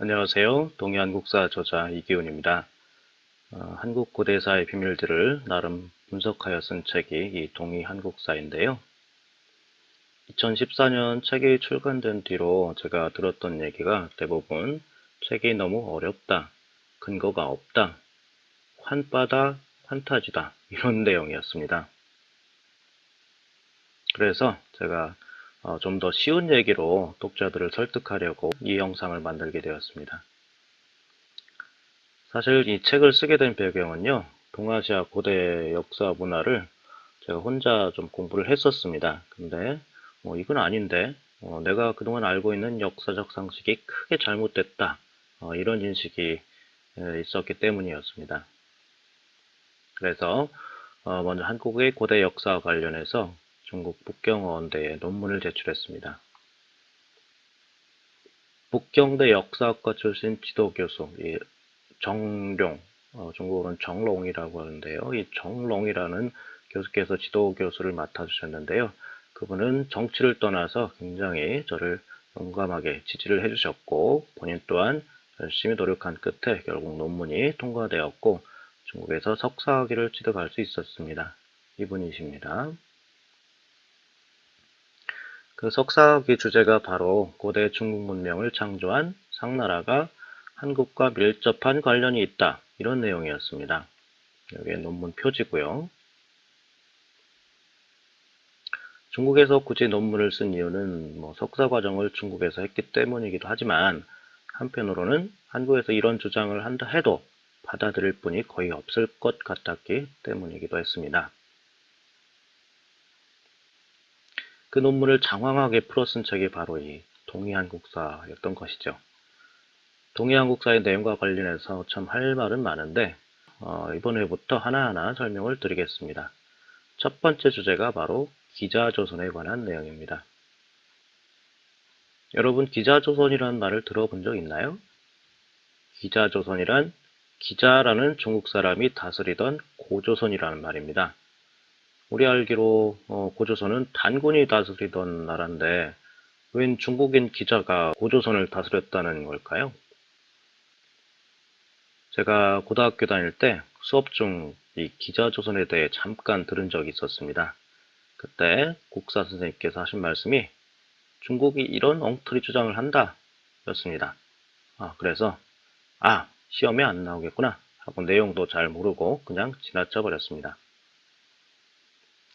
안녕하세요. 동해한국사 저자 이기훈입니다. 한국 고대사의 비밀들을 나름 분석하여 쓴 책이 이 동해한국사인데요. 2014년 책이 출간된 뒤로 제가 들었던 얘기가 대부분 책이 너무 어렵다, 근거가 없다, 환빠다, 환타지다 이런 내용이었습니다. 그래서 제가 좀 더 쉬운 얘기로 독자들을 설득하려고 이 영상을 만들게 되었습니다. 사실 이 책을 쓰게 된 배경은요, 동아시아 고대 역사 문화를 제가 혼자 좀 공부를 했었습니다. 근데 이건 아닌데 내가 그동안 알고 있는 역사적 상식이 크게 잘못됐다, 이런 인식이 있었기 때문이었습니다. 그래서 먼저 한국의 고대 역사와 관련해서 중국 북경어원대에 논문을 제출했습니다. 북경대 역사학과 출신 지도교수 정룡, 중국어로는 정롱이라고 하는데요. 이 정롱이라는 교수께서 지도교수를 맡아주셨는데요. 그분은 정치를 떠나서 굉장히 저를 용감하게 지지를 해주셨고, 본인 또한 열심히 노력한 끝에 결국 논문이 통과되었고, 중국에서 석사학위를 취득할 수 있었습니다. 이분이십니다. 그 석사학위 주제가 바로 고대 중국 문명을 창조한 상나라가 한국과 밀접한 관련이 있다, 이런 내용이었습니다. 여기에 논문 표지고요. 중국에서 굳이 논문을 쓴 이유는 석사 과정을 중국에서 했기 때문이기도 하지만, 한편으로는 한국에서 이런 주장을 한다 해도 받아들일 분이 거의 없을 것 같았기 때문이기도 했습니다. 그 논문을 장황하게 풀어 쓴 책이 바로 이 동해한국사였던 것이죠. 동해한국사의 내용과 관련해서 참 할 말은 많은데 이번 회부터 하나하나 설명을 드리겠습니다. 첫 번째 주제가 바로 기자조선에 관한 내용입니다. 여러분, 기자조선이라는 말을 들어본 적 있나요? 기자조선이란 기자라는 중국 사람이 다스리던 고조선이라는 말입니다. 우리 알기로 고조선은 단군이 다스리던 나라인데 웬 중국인 기자가 고조선을 다스렸다는 걸까요? 제가 고등학교 다닐 때 수업 중 이 기자조선에 대해 잠깐 들은 적이 있었습니다. 그때 국사 선생님께서 하신 말씀이 중국이 이런 엉터리 주장을 한다 였습니다. 그래서 시험에 안 나오겠구나 하고 내용도 잘 모르고 그냥 지나쳐 버렸습니다.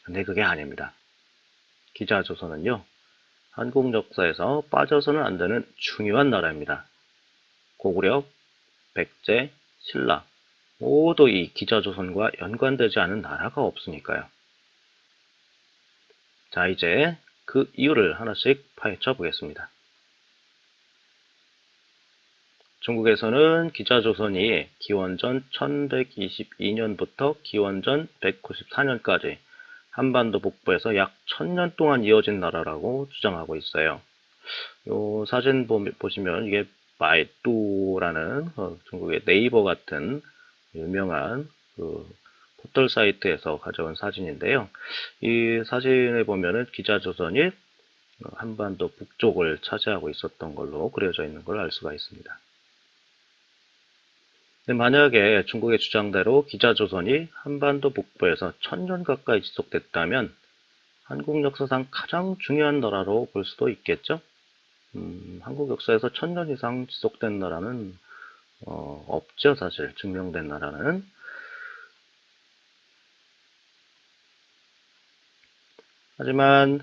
근데 그게 아닙니다. 기자조선은요, 한국 역사에서 빠져서는 안 되는 중요한 나라입니다. 고구려, 백제, 신라 모두 이 기자조선과 연관되지 않은 나라가 없으니까요. 자, 이제 그 이유를 하나씩 파헤쳐 보겠습니다. 중국에서는 기자조선이 기원전 1122년부터 기원전 194년까지 한반도 북부에서 약 1000년 동안 이어진 나라라고 주장하고 있어요. 이 사진 보시면 이게 바이두라는 중국의 네이버 같은 유명한 포털 사이트에서 가져온 사진인데요. 이 사진에 보면은 기자조선이 한반도 북쪽을 차지하고 있었던 걸로 그려져 있는 걸 알 수가 있습니다. 근데 만약에 중국의 주장대로 기자조선이 한반도 북부에서 1000년 가까이 지속됐다면 한국 역사상 가장 중요한 나라로 볼 수도 있겠죠? 한국 역사에서 1000년 이상 지속된 나라는 없죠, 사실. 증명된 나라는. 하지만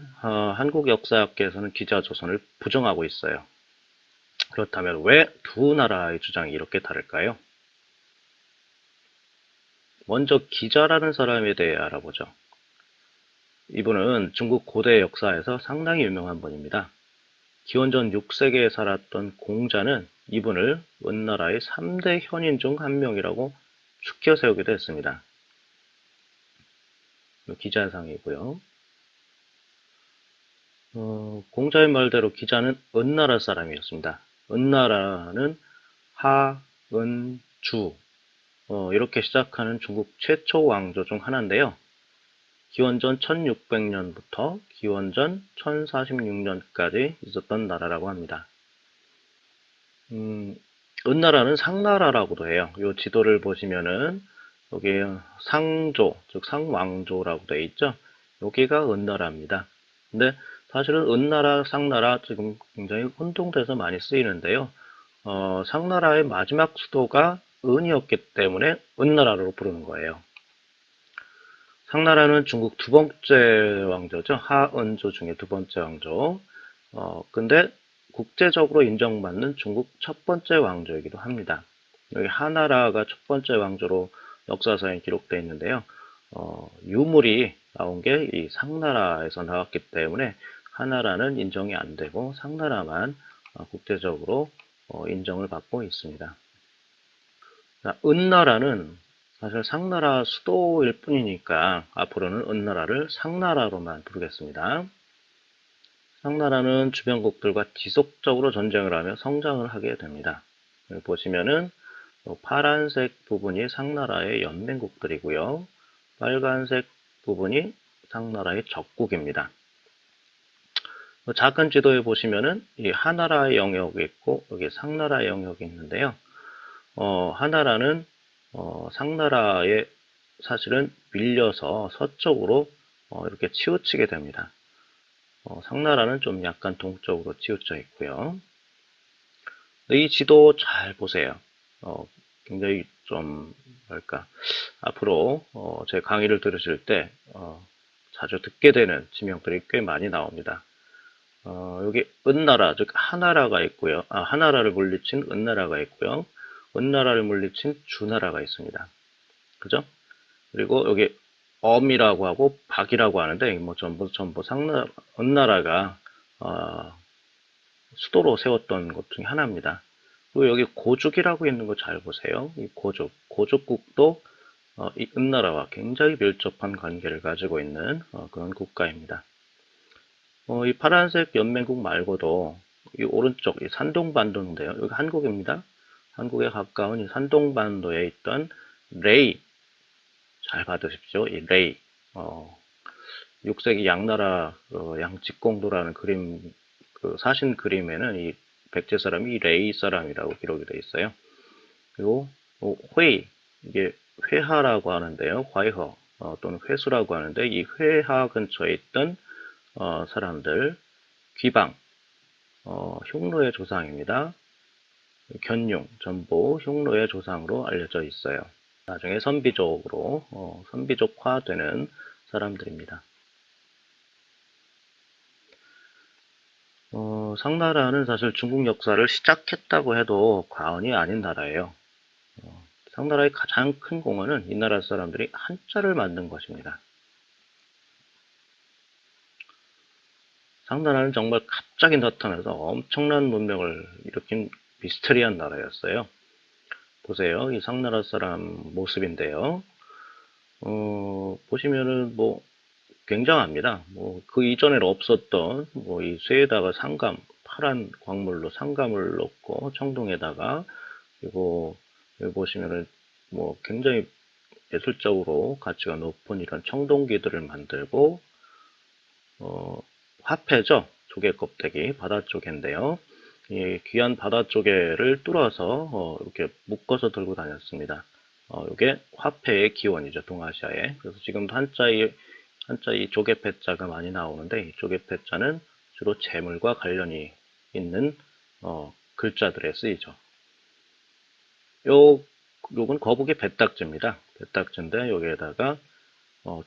한국 역사학계에서는 기자조선을 부정하고 있어요. 그렇다면 왜 두 나라의 주장이 이렇게 다를까요? 먼저 기자라는 사람에 대해 알아보죠. 이분은 중국 고대 역사에서 상당히 유명한 분입니다. 기원전 6세기에 살았던 공자는 이분을 원나라의 3대 현인 중 한 명이라고 추켜 세우기도 했습니다. 기자상이고요. 공자의 말대로 기자는 은나라 사람이었습니다. 은나라는 하, 은, 주 이렇게 시작하는 중국 최초 왕조 중 하나인데요. 기원전 1600년부터 기원전 1046년까지 있었던 나라라고 합니다. 은나라는 상나라라고도 해요. 이 지도를 보시면은 여기 상조, 즉 상왕조라고 되어 있죠. 여기가 은나라입니다. 근데 사실은 은나라, 상나라 지금 굉장히 혼동돼서 많이 쓰이는데요. 상나라의 마지막 수도가 은이었기 때문에 은나라로 부르는 거예요. 상나라는 중국 두 번째 왕조죠. 하은조 중에 두 번째 왕조. 근데 국제적으로 인정받는 중국 첫 번째 왕조이기도 합니다. 여기 하나라가 첫 번째 왕조로 역사서에 기록되어 있는데요. 유물이 나온 게 이 상나라에서 나왔기 때문에 하나라는 인정이 안 되고 상나라만 국제적으로 인정을 받고 있습니다. 자, 은나라는 사실 상나라 수도일 뿐이니까 앞으로는 은나라를 상나라로만 부르겠습니다. 상나라는 주변국들과 지속적으로 전쟁을 하며 성장을 하게 됩니다. 여기 보시면은 파란색 부분이 상나라의 연맹국들이고요. 빨간색 부분이 상나라의 적국입니다. 작은 지도에 보시면은 이 하나라의 영역이 있고 여기 상나라의 영역이 있는데요. 하나라는 상나라에 사실은 밀려서 서쪽으로 이렇게 치우치게 됩니다. 상나라는 좀 약간 동쪽으로 치우쳐 있고요. 이 지도 잘 보세요. 굉장히 좀 뭐랄까 앞으로 제 강의를 들으실 때 자주 듣게 되는 지명들이 꽤 많이 나옵니다. 여기 은나라, 즉 하나라가 있고요. 하나라를 물리친 은나라가 있고요. 은나라를 물리친 주나라가 있습니다. 그죠? 그리고 여기 엄이라고 하고 박이라고 하는데 뭐 전부 은나라가 수도로 세웠던 것 중에 하나입니다. 그리고 여기 고죽이라고 있는 거 잘 보세요. 이 고죽국도 이 은나라와 굉장히 밀접한 관계를 가지고 있는 그런 국가입니다. 이 파란색 연맹국 말고도 이 오른쪽 이 산동반도인데요. 여기 한국입니다. 한국에 가까운 이 산동반도에 있던 레이, 잘 받으십시오. 이 레이, 6세기 양나라 양직공도라는 그림, 그 사신 그림에는 이 백제 사람이 레이 사람이라고 기록이 되어 있어요. 그리고 회이, 이게 회하라고 하는데요. 화이허 또는 회수라고 하는데 이 회하 근처에 있던 사람들, 귀방, 흉노의 조상입니다. 견융, 전부 흉노의 조상으로 알려져 있어요. 나중에 선비족으로 선비족화되는 사람들입니다. 상나라는 사실 중국 역사를 시작했다고 해도 과언이 아닌 나라예요. 상나라의 가장 큰 공헌은 이 나라 사람들이 한자를 만든 것입니다. 상나라는 정말 갑자기 나타나서 엄청난 문명을 일으킨 미스터리한 나라였어요. 보세요. 이 상나라 사람 모습인데요. 보시면은 뭐 굉장합니다. 뭐 그 이전에는 없었던 뭐 이 쇠에다가 상감, 파란 광물로 상감을 넣고 청동에다가 그리고 여기 보시면은 뭐 굉장히 예술적으로 가치가 높은 이런 청동기들을 만들고 화폐죠. 조개 껍데기, 바다조개인데요. 이 귀한 바다조개를 뚫어서 이렇게 묶어서 들고 다녔습니다. 이게 화폐의 기원이죠. 동아시아에. 그래서 지금도 한자 이 조개패자가 많이 나오는데 이 조개패자는 주로 재물과 관련이 있는 글자들에 쓰이죠. 요건 거북이 배딱지입니다. 배딱지인데 여기에다가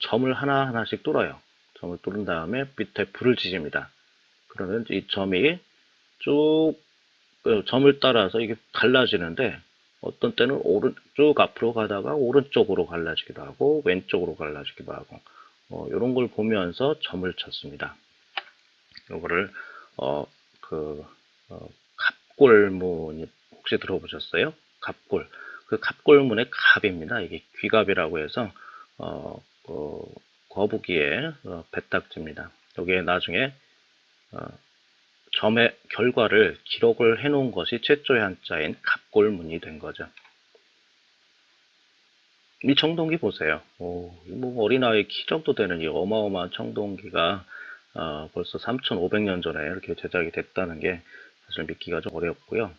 점을 하나하나씩 뚫어요. 점을 뚫은 다음에 밑에 불을 지집니다. 그러면 이 점이 쭉 점을 따라서 이게 갈라지는데 어떤 때는 쭉 앞으로 가다가 오른쪽으로 갈라지기도 하고 왼쪽으로 갈라지기도 하고 이런 걸 보면서 점을 쳤습니다. 요거를 갑골문이 혹시 들어보셨어요? 갑골. 그 갑골문의 갑입니다. 이게 귀갑이라고 해서 거북이의 배딱지입니다. 여기에 나중에 점의 결과를 기록을 해놓은 것이 최초의 한자인 갑골문이 된 거죠. 이 청동기 보세요. 뭐 어린아이 키 정도 되는 이 어마어마한 청동기가 벌써 3,500년 전에 이렇게 제작이 됐다는 게 사실 믿기가 좀 어렵고요.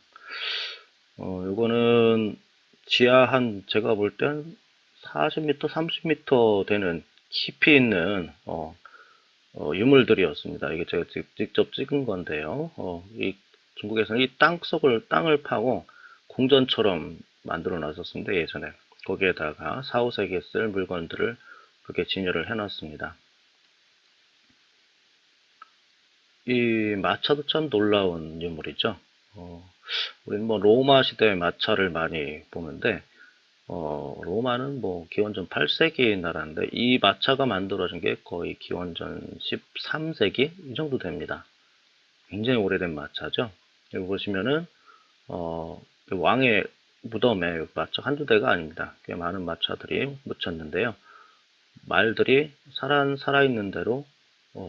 요거는 지하 제가 볼 땐 40m, 30m 되는 깊이 있는, 유물들이었습니다. 이게 제가 직접 찍은 건데요. 이 중국에서는 이 땅을 파고 궁전처럼 만들어 놨었습니다. 예전에. 거기에다가 4, 5세기에 쓸 물건들을 그렇게 진열을 해 놨습니다. 이 마차도 참 놀라운 유물이죠. 우리는 뭐 로마 시대의 마차를 많이 보는데, 로마는 뭐 기원전 8세기 나라인데 이 마차가 만들어진 게 거의 기원전 13세기 이 정도 됩니다. 굉장히 오래된 마차죠. 여기 보시면은 그 왕의 무덤에 마차 한두 대가 아닙니다. 꽤 많은 마차들이 묻혔는데요. 말들이 살아있는 대로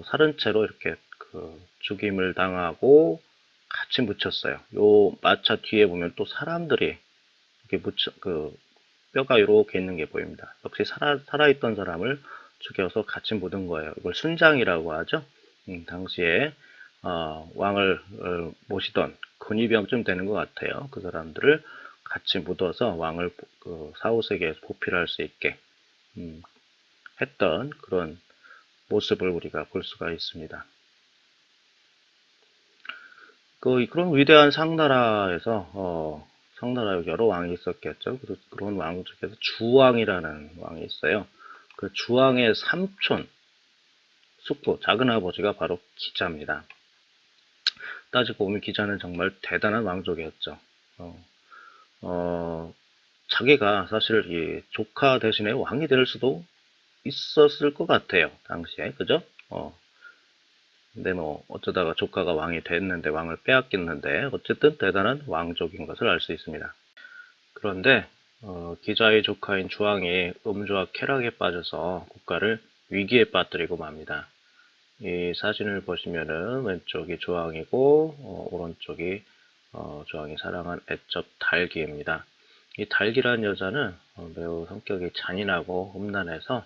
살은 채로 이렇게 그 죽임을 당하고 같이 묻혔어요. 요 마차 뒤에 보면 또 사람들이 이렇게 뼈가 이렇게 있는 게 보입니다. 역시 살아있던 사람을 죽여서 같이 묻은 거예요. 이걸 순장이라고 하죠. 당시에 왕을 모시던 근위병쯤 되는 것 같아요. 그 사람들을 같이 묻어서 왕을 4, 5세기에 보필할 수 있게 했던 그런 모습을 우리가 볼 수가 있습니다. 그런 위대한 상나라에서 상나라에 여러 왕이 있었겠죠. 그런 왕 중에서 주왕이라는 왕이 있어요. 그 주왕의 삼촌, 숙부, 작은아버지가 바로 기자입니다. 따지고 보면 기자는 정말 대단한 왕족이었죠. 자기가 사실 이 조카 대신에 왕이 될 수도 있었을 것 같아요. 당시에. 그죠? 근데 뭐 어쩌다가 조카가 왕이 됐는데 왕을 빼앗겼는데 어쨌든 대단한 왕족인 것을 알 수 있습니다. 그런데 기자의 조카인 주왕이 음주와 쾌락에 빠져서 국가를 위기에 빠뜨리고 맙니다. 이 사진을 보시면은 왼쪽이 주왕이고 오른쪽이 주왕이 사랑한 애첩 달기입니다. 이 달기라는 여자는 매우 성격이 잔인하고 음란해서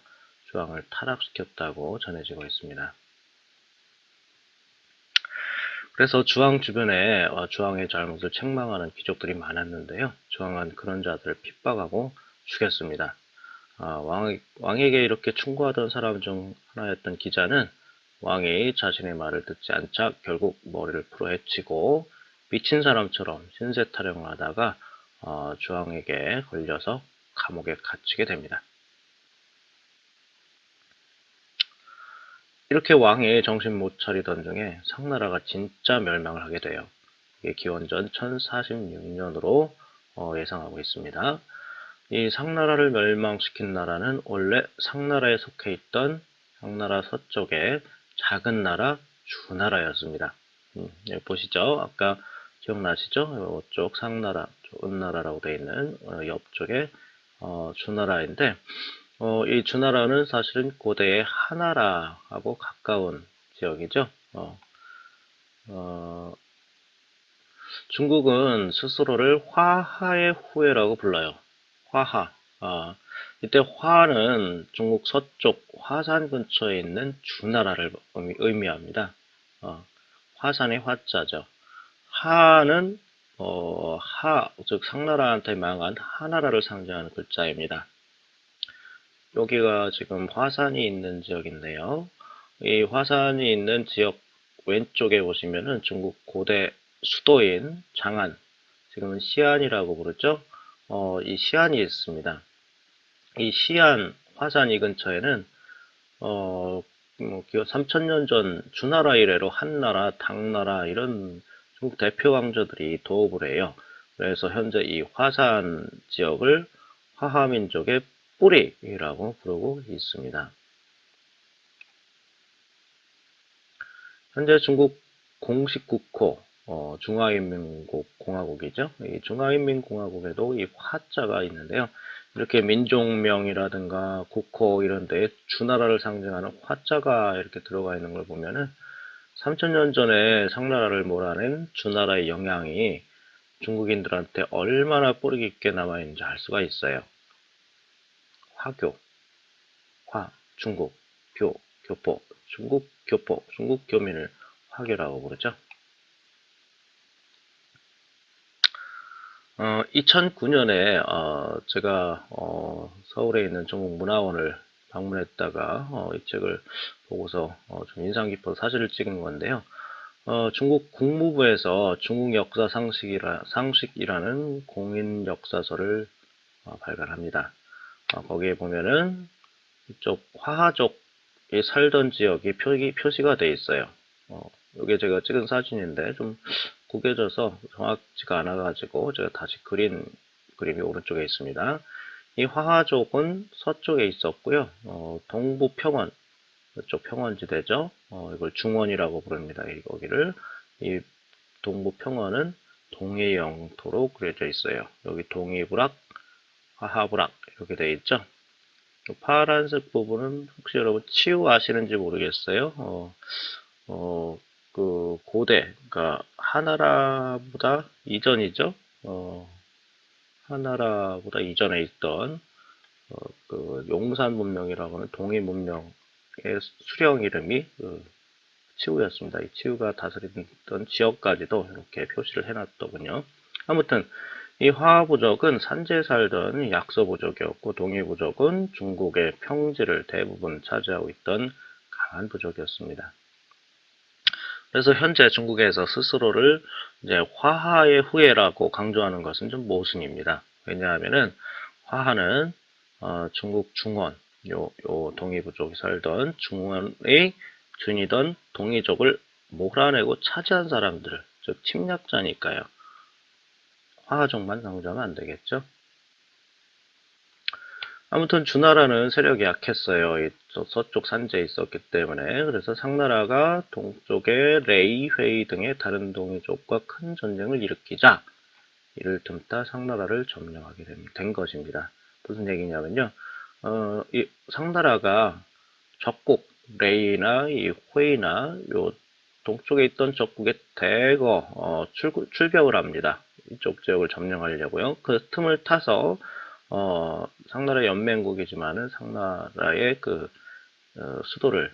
주왕을 타락시켰다고 전해지고 있습니다. 그래서 주왕 주변에 주왕의 잘못을 책망하는 귀족들이 많았는데요. 주왕은 그런 자들을 핍박하고 죽였습니다. 왕에게 이렇게 충고하던 사람 중 하나였던 기자는 왕이 자신의 말을 듣지 않자 결국 머리를 풀어 헤치고 미친 사람처럼 신세 타령을 하다가 주왕에게 걸려서 감옥에 갇히게 됩니다. 이렇게 왕이 정신 못 차리던 중에 상나라가 진짜 멸망을 하게 돼요. 이게 기원전 1046년으로 예상하고 있습니다. 이 상나라를 멸망시킨 나라는 원래 상나라에 속해 있던 상나라 서쪽의 작은 나라 주나라였습니다. 여기 보시죠. 아까 기억나시죠? 이쪽 상나라, 은나라라고 되어 있는 옆쪽에 주나라인데 이 주나라는 사실은 고대의 하나라하고 가까운 지역이죠. 중국은 스스로를 화하의 후예라고 불러요. 화하. 이때 화는 중국 서쪽 화산 근처에 있는 주나라를 의미합니다. 화산의 화자죠. 하는 즉 상나라한테 망한 하나라를 상징하는 글자입니다. 여기가 지금 화산이 있는 지역인데요. 이 화산이 있는 지역 왼쪽에 보시면은 중국 고대 수도인 장안, 지금은 시안이라고 부르죠. 이 시안이 있습니다. 이 시안 화산 이 근처에는 3000년 전 주나라 이래로 한나라, 당나라 이런 중국 대표 왕조들이 도읍을 해요. 그래서 현재 이 화산 지역을 화하민족의 뿌리라고 부르고 있습니다. 현재 중국 공식 국호 중화인민공화국이죠. 이 중화인민공화국에도 이 화자가 있는데요. 이렇게 민족명이라든가 국호 이런 데 주나라를 상징하는 화자가 이렇게 들어가 있는 걸 보면은 3000년 전에 상나라를 몰아낸 주나라의 영향이 중국인들한테 얼마나 뿌리 깊게 남아있는지 알 수가 있어요. 화교, 중국, 교포, 중국 교포, 중국 교민을 화교라고 부르죠. 2009년에 제가 서울에 있는 중국문화원을 방문했다가 이 책을 보고서 좀 인상 깊어서 사진을 찍은 건데요. 중국 국무부에서 중국 역사 상식이라는 공인 역사서를 발간합니다. 거기에 보면은 이쪽 화하족이 살던 지역이 표시가 되어 있어요. 이게 제가 찍은 사진인데 좀 구겨져서 정확지가 않아가지고 제가 다시 그린 그림이 오른쪽에 있습니다. 이 화하족은 서쪽에 있었고요. 동부 평원, 이쪽 평원지대죠. 이걸 중원이라고 부릅니다. 여기를. 이 동부 평원은 동해 영토로 그려져 있어요. 여기 동해부락, 화하부락 이렇게 되어 있죠. 파란색 부분은 혹시 여러분 치우 아시는지 모르겠어요. 그 고대, 그러니까 하나라보다 이전이죠. 하나라보다 이전에 있던 그 용산 문명이라고 하는 동해 문명의 수령 이름이 치우였습니다. 이 치우가 다스리던 지역까지도 이렇게 표시를 해놨더군요. 아무튼 이 화부족은 산지에 살던 약서부족이었고 동해부족은 중국의 평지를 대부분 차지하고 있던 강한 부족이었습니다. 그래서 현재 중국에서 스스로를 이제 화하의 후예라고 강조하는 것은 좀 모순입니다. 왜냐하면은 화하는 중국 중원, 요 동해부족이 살던 중원의 준이던 동해족을 몰아내고 차지한 사람들, 즉 침략자니까요. 화하족만 강조하면 안 되겠죠. 아무튼 주나라는 세력이 약했어요. 서쪽 산지에 있었기 때문에. 그래서 상나라가 동쪽의 레이, 회이 등의 다른 동해족과 큰 전쟁을 일으키자 이를 틈타 상나라를 점령하게 된 것입니다. 무슨 얘기냐면요. 이 상나라가 적국 레이나 이 회이나 요 동쪽에 있던 적국에 대거 출병을 합니다. 이쪽 지역을 점령하려고요. 그 틈을 타서 상나라 연맹국이지만은 상나라의 그 수도를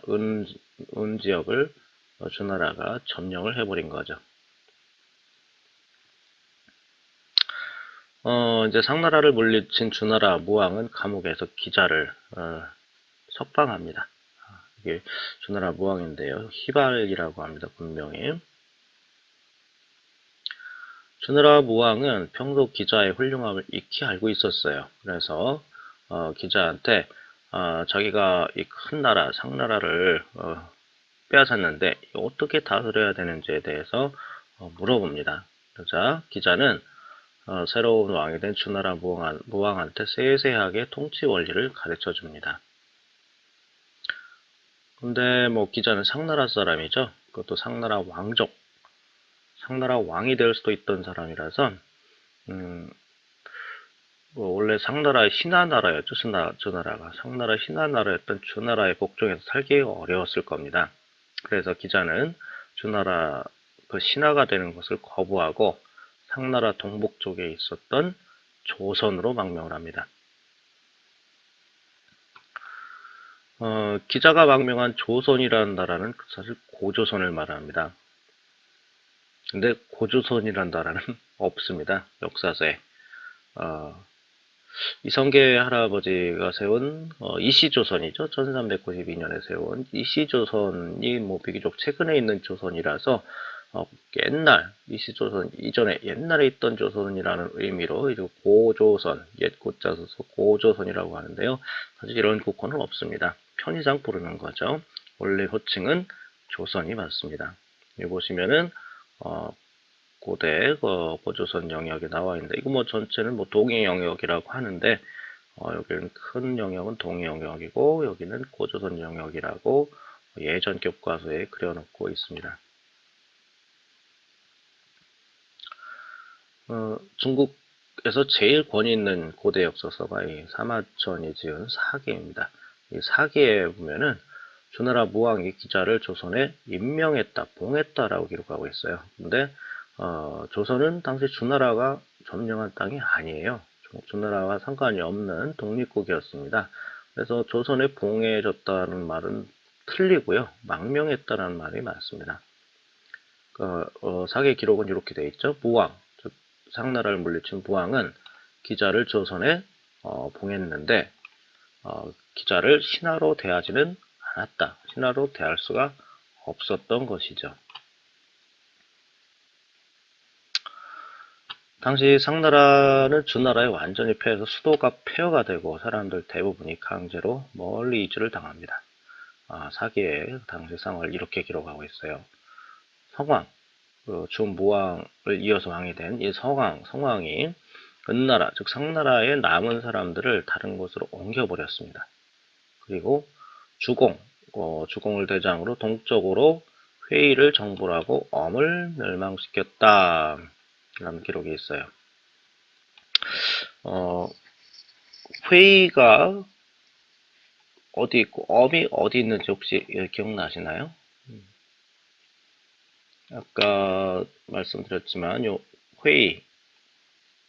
은 지역을 주나라가 점령을 해버린 거죠. 이제 상나라를 물리친 주나라 무왕은 감옥에서 기자를 석방합니다. 이게 주나라 무왕인데요. 희발이라고 합니다. 분명히. 주나라 무왕은 평소 기자의 훌륭함을 익히 알고 있었어요. 그래서 기자한테 자기가 이 큰 나라 상나라를 빼앗았는데 어떻게 다스려야 되는지에 대해서 물어봅니다. 그러자 기자는 새로운 왕이 된 주나라 무왕한테 세세하게 통치 원리를 가르쳐 줍니다. 근데 뭐 기자는 상나라 사람이죠. 그것도 상나라 왕족, 상나라 왕이 될 수도 있던 사람이라서 뭐 원래 상나라의 신하나라였죠. 주나라가 상나라 신하나라였던 주나라의 복종에서 살기 어려웠을 겁니다. 그래서 기자는 주나라 그 신하가 되는 것을 거부하고 상나라 동북 쪽에 있었던 조선으로 망명을 합니다. 기자가 망명한 조선이라는 나라는 사실 고조선을 말합니다. 근데 고조선이라는 나라는 없습니다. 역사서에. 이성계 할아버지가 세운 이시조선이죠. 1392년에 세운 이시조선이 뭐 비교적 최근에 있는 조선이라서 옛날 이시조선 이전에 옛날에 있던 조선이라는 의미로 이제 고조선 옛 고자 써서 고조선이라고 하는데요. 사실 이런 국호는 없습니다. 편의상 부르는 거죠. 원래 호칭은 조선이 맞습니다. 여기 보시면은 고대 고조선 영역이 나와 있는데 이거 뭐 전체는 뭐 동해 영역이라고 하는데 여기는 큰 영역은 동해 영역이고 여기는 고조선 영역이라고 예전 교과서에 그려놓고 있습니다. 중국에서 제일 권위 있는 고대 역사서가 이 사마천이 지은 사계입니다. 이 사계에 보면은 주나라 무왕이 기자를 조선에 임명했다, 봉했다라고 기록하고 있어요. 근데 조선은 당시 주나라가 점령한 땅이 아니에요. 주나라와 상관이 없는 독립국이었습니다. 그래서 조선에 봉해졌다는 말은 틀리고요. 망명했다는 말이 맞습니다. 사계 기록은 이렇게 되어 있죠. 무왕, 즉 상나라를 물리친 무왕은 기자를 조선에 봉했는데 기자를 신하로 대하지는 않았다. 신하로 대할 수가 없었던 것이죠. 당시 상나라는 주나라에 완전히 패해서 수도가 폐허가 되고 사람들 대부분이 강제로 멀리 이주를 당합니다. 사기의 당시 상황을 이렇게 기록하고 있어요. 성왕, 준무왕을 이어서 왕이 된 이 성왕이 은나라, 즉 상나라의 남은 사람들을 다른 곳으로 옮겨버렸습니다. 그리고 주공을 대장으로 동쪽으로 회의를 정벌 하고 엄을 멸망시켰다. 라는 기록이 있어요. 회의가 어디 있고 엄이 어디 있는지 혹시 기억나시나요? 아까 말씀드렸지만 요 회의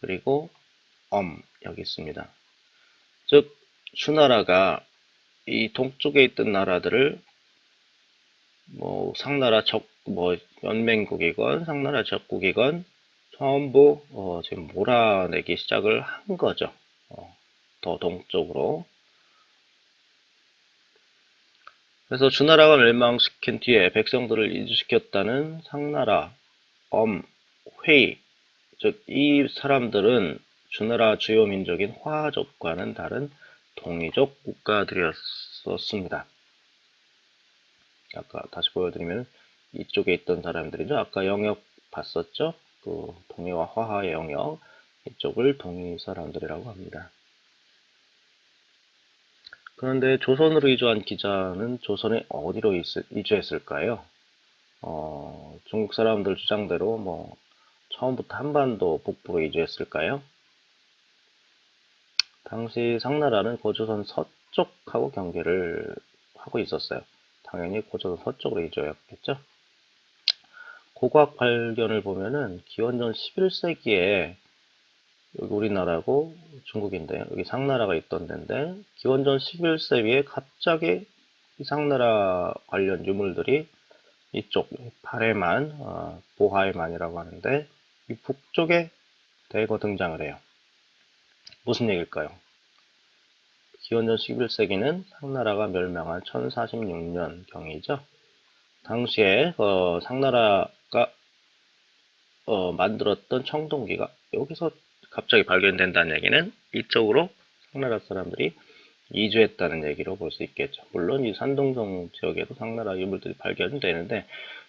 그리고 엄 여기 있습니다. 즉 주나라가 이 동쪽에 있던 나라들을 상나라 연맹국이건 상나라 적국이건 전부 지금 몰아내기 시작을 한 거죠. 더 동쪽으로. 그래서 주나라가 멸망시킨 뒤에 백성들을 이주시켰다는 상나라, 회의, 즉 이 사람들은 주나라 주요 민족인 화족과는 다른 동이족 국가들이었습니다. 아까 다시 보여드리면 이쪽에 있던 사람들이죠. 아까 영역 봤었죠? 그 동해와 화하의 영역, 이쪽을 동이 사람들이라고 합니다. 그런데 조선으로 이주한 기자는 조선에 어디로 이주했을까요? 중국 사람들 주장대로 처음부터 한반도 북부로 이주했을까요? 당시 상나라는 고조선 서쪽하고 경계를 하고 있었어요. 당연히 고조선 서쪽으로 이주했겠죠? 고고학 발견을 보면은 기원전 11세기에 여기 우리나라고 중국인데요. 여기 상나라가 있던 데인데 기원전 11세기에 갑자기 이 상나라 관련 유물들이 이쪽 발해만, 보하해만이라고 하는데 이 북쪽에 대거 등장을 해요. 무슨 얘기일까요? 기원전 11세기는 상나라가 멸망한 1046년경이죠. 당시에 상나라가 만들었던 청동기가 여기서 갑자기 발견된다는 얘기는 이쪽으로 상나라 사람들이 이주했다는 얘기로 볼 수 있겠죠. 물론 이 산동성 지역에도 상나라 유물들이 발견되는데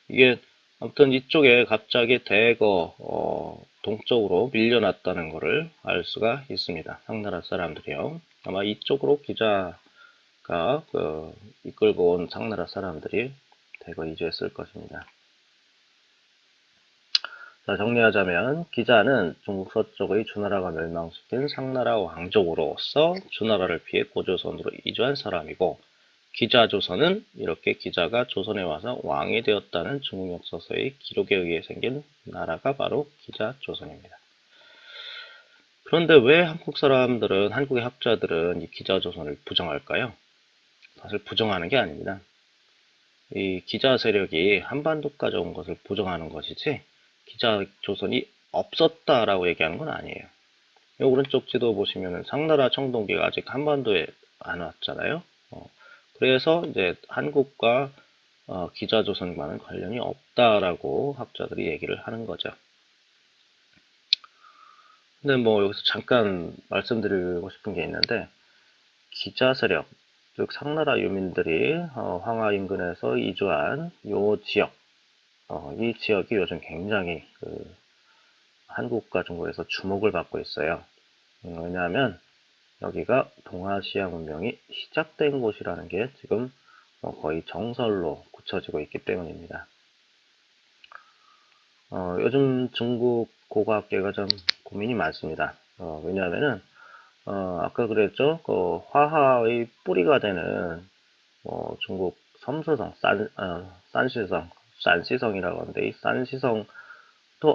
이게 아무튼 이쪽에 갑자기 대거 동쪽으로 밀려났다는 것을 알 수가 있습니다. 상나라 사람들이요. 아마 이쪽으로 기자가 이끌고 온 상나라 사람들이 대거 이주했을 것입니다. 자, 정리하자면 기자는 중국 서쪽의 주나라가 멸망시킨 상나라 왕족으로서 주나라를 피해 고조선으로 이주한 사람이고 기자조선은 이렇게 기자가 조선에 와서 왕이 되었다는 중국 역사서의 기록에 의해 생긴 나라가 바로 기자조선입니다. 그런데 왜 한국 사람들은, 한국의 학자들은 이 기자조선을 부정할까요? 사실 부정하는 게 아닙니다. 이 기자 세력이 한반도까지 온 것을 부정하는 것이지 기자조선이 없었다라고 얘기하는 건 아니에요. 이 오른쪽 지도 보시면 상나라 청동기가 아직 한반도에 안 왔잖아요. 그래서 이제 한국과 기자조선과는 관련이 없다라고 학자들이 얘기를 하는 거죠. 근데 여기서 잠깐 말씀드리고 싶은 게 있는데 기자 세력, 즉 상나라 유민들이 황하 인근에서 이주한 요 지역, 이 지역이 요즘 굉장히 한국과 중국에서 주목을 받고 있어요. 왜냐하면 여기가 동아시아 문명이 시작된 곳이라는 게 지금 거의 정설로 굳혀지고 있기 때문입니다. 요즘 중국 고고학계가 좀 고민이 많습니다. 왜냐하면은 아까 그랬죠. 화하의 뿌리가 되는 중국 섬서성, 산시성이라고 하는데 이 산시성도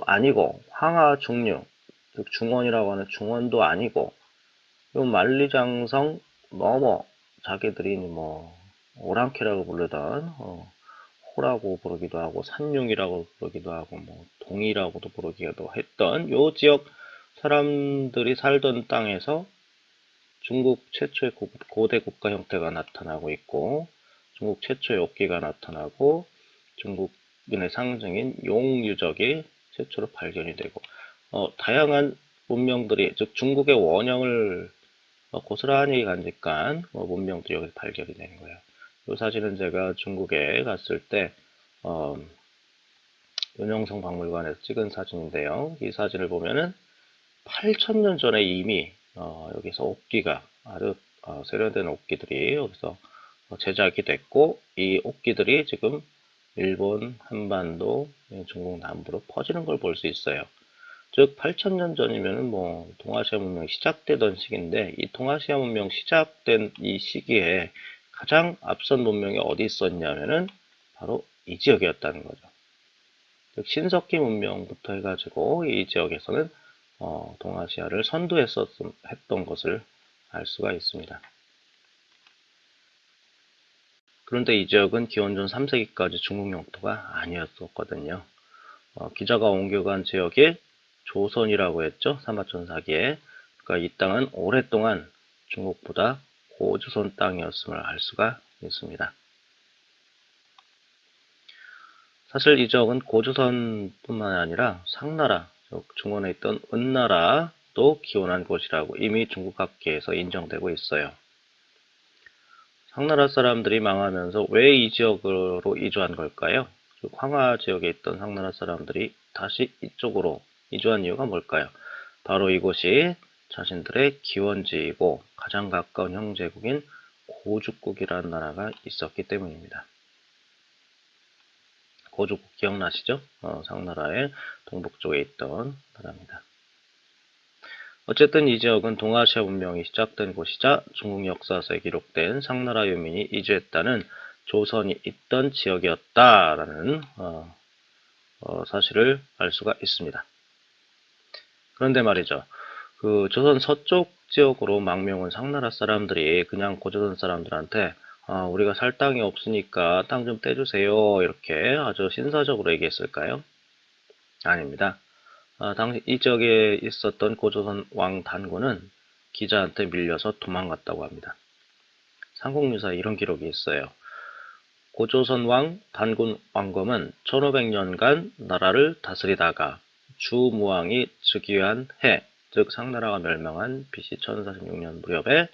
아니고 황하 중류, 즉 중원이라고 하는 중원도 아니고 요 만리장성 넘어 자기들이 오랑캐라고 부르던 소라고 부르기도 하고 산룡이라고 부르기도 하고 뭐 동이라고도 부르기도 했던 요 지역 사람들이 살던 땅에서 중국 최초의 고대 국가 형태가 나타나고 있고, 중국 최초의 옥기가 나타나고, 중국인의 상징인 용유적이 최초로 발견이 되고, 다양한 문명들이, 즉 중국의 원형을 고스란히 간직한 문명들이 여기서 발견이 되는 거예요. 이 사진은 제가 중국에 갔을 때 윤영성 박물관에서 찍은 사진인데요. 이 사진을 보면은 8,000년 전에 이미 여기서 옥기가 아주 세련된 옥기들이 여기서 제작이 됐고, 이 옥기들이 지금 일본 한반도, 중국 남부로 퍼지는 걸 볼 수 있어요. 즉 8,000년 전이면은 뭐 동아시아 문명이 시작되던 시기인데, 이 동아시아 문명 시작된 이 시기에 가장 앞선 문명이 어디 있었냐면은 바로 이 지역이었다는 거죠. 즉 신석기 문명부터 해가지고 이 지역에서는 동아시아를 선도했던 것을 알 수가 있습니다. 그런데 이 지역은 기원전 3세기까지 중국 영토가 아니었었거든요. 기자가 옮겨간 지역이 조선이라고 했죠. 사마천사기에. 그러니까 이 땅은 오랫동안 중국보다 고조선 땅이었음을 알 수가 있습니다. 사실 이 지역은 고조선뿐만 아니라 상나라, 중원에 있던 은나라도 기원한 곳이라고 이미 중국학계에서 인정되고 있어요. 상나라 사람들이 망하면서 왜 이 지역으로 이주한 걸까요? 황하 지역에 있던 상나라 사람들이 다시 이쪽으로 이주한 이유가 뭘까요? 바로 이곳이 자신들의 기원지이고 가장 가까운 형제국인 고죽국이라는 나라가 있었기 때문입니다. 고죽국 기억나시죠? 상나라의 동북쪽에 있던 나라입니다. 어쨌든 이 지역은 동아시아 문명이 시작된 곳이자 중국 역사서에 기록된 상나라 유민이 이주했다는 조선이 있던 지역이었다라는 사실을 알 수가 있습니다. 그런데 말이죠. 그 조선 서쪽 지역으로 망명한 상나라 사람들이 그냥 고조선 사람들한테 우리가 살 땅이 없으니까 땅 좀 떼주세요, 이렇게 아주 신사적으로 얘기했을까요? 아닙니다. 당시 이 지역에 있었던 고조선 왕 단군은 기자한테 밀려서 도망갔다고 합니다. 삼국유사에 이런 기록이 있어요. 고조선 왕 단군 왕검은 1500년간 나라를 다스리다가 주무왕이 즉위한 해, 즉 상나라가 멸망한 BC 1046년 무렵에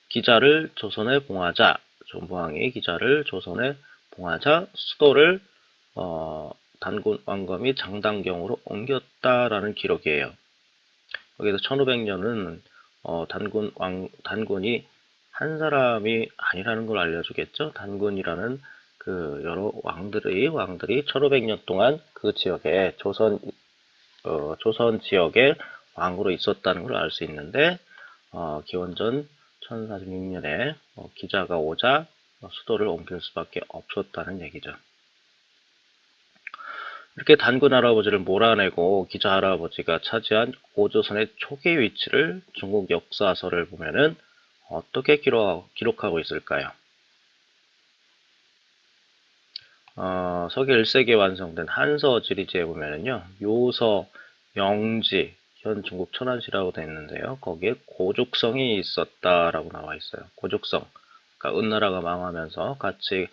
기자를 조선에 봉하자, 주무왕이 기자를 조선에 봉하자 수도를 단군 왕검이 장당경으로 옮겼다라는 기록이에요. 여기서 1500년은 단군이 한 사람이 아니라는 걸 알려주겠죠. 단군이라는 그 여러 왕들이 1500년 동안 그 지역에 조선 지역에 왕으로 있었다는 걸 알 수 있는데, 기원전 1046년에 기자가 오자 수도를 옮길 수밖에 없었다는 얘기죠. 이렇게 단군 할아버지를 몰아내고 기자 할아버지가 차지한 고조선의 초기 위치를 중국 역사서를 보면은 어떻게 기록하고 있을까요? 서기 1세기에 완성된 한서 지리지에 보면은요, 요서, 영지, 현 중국 천안시라고 되어 있는데요. 거기에 고죽성이 있었다라고 나와 있어요. 고죽성. 그러니까 은나라가 망하면서 같이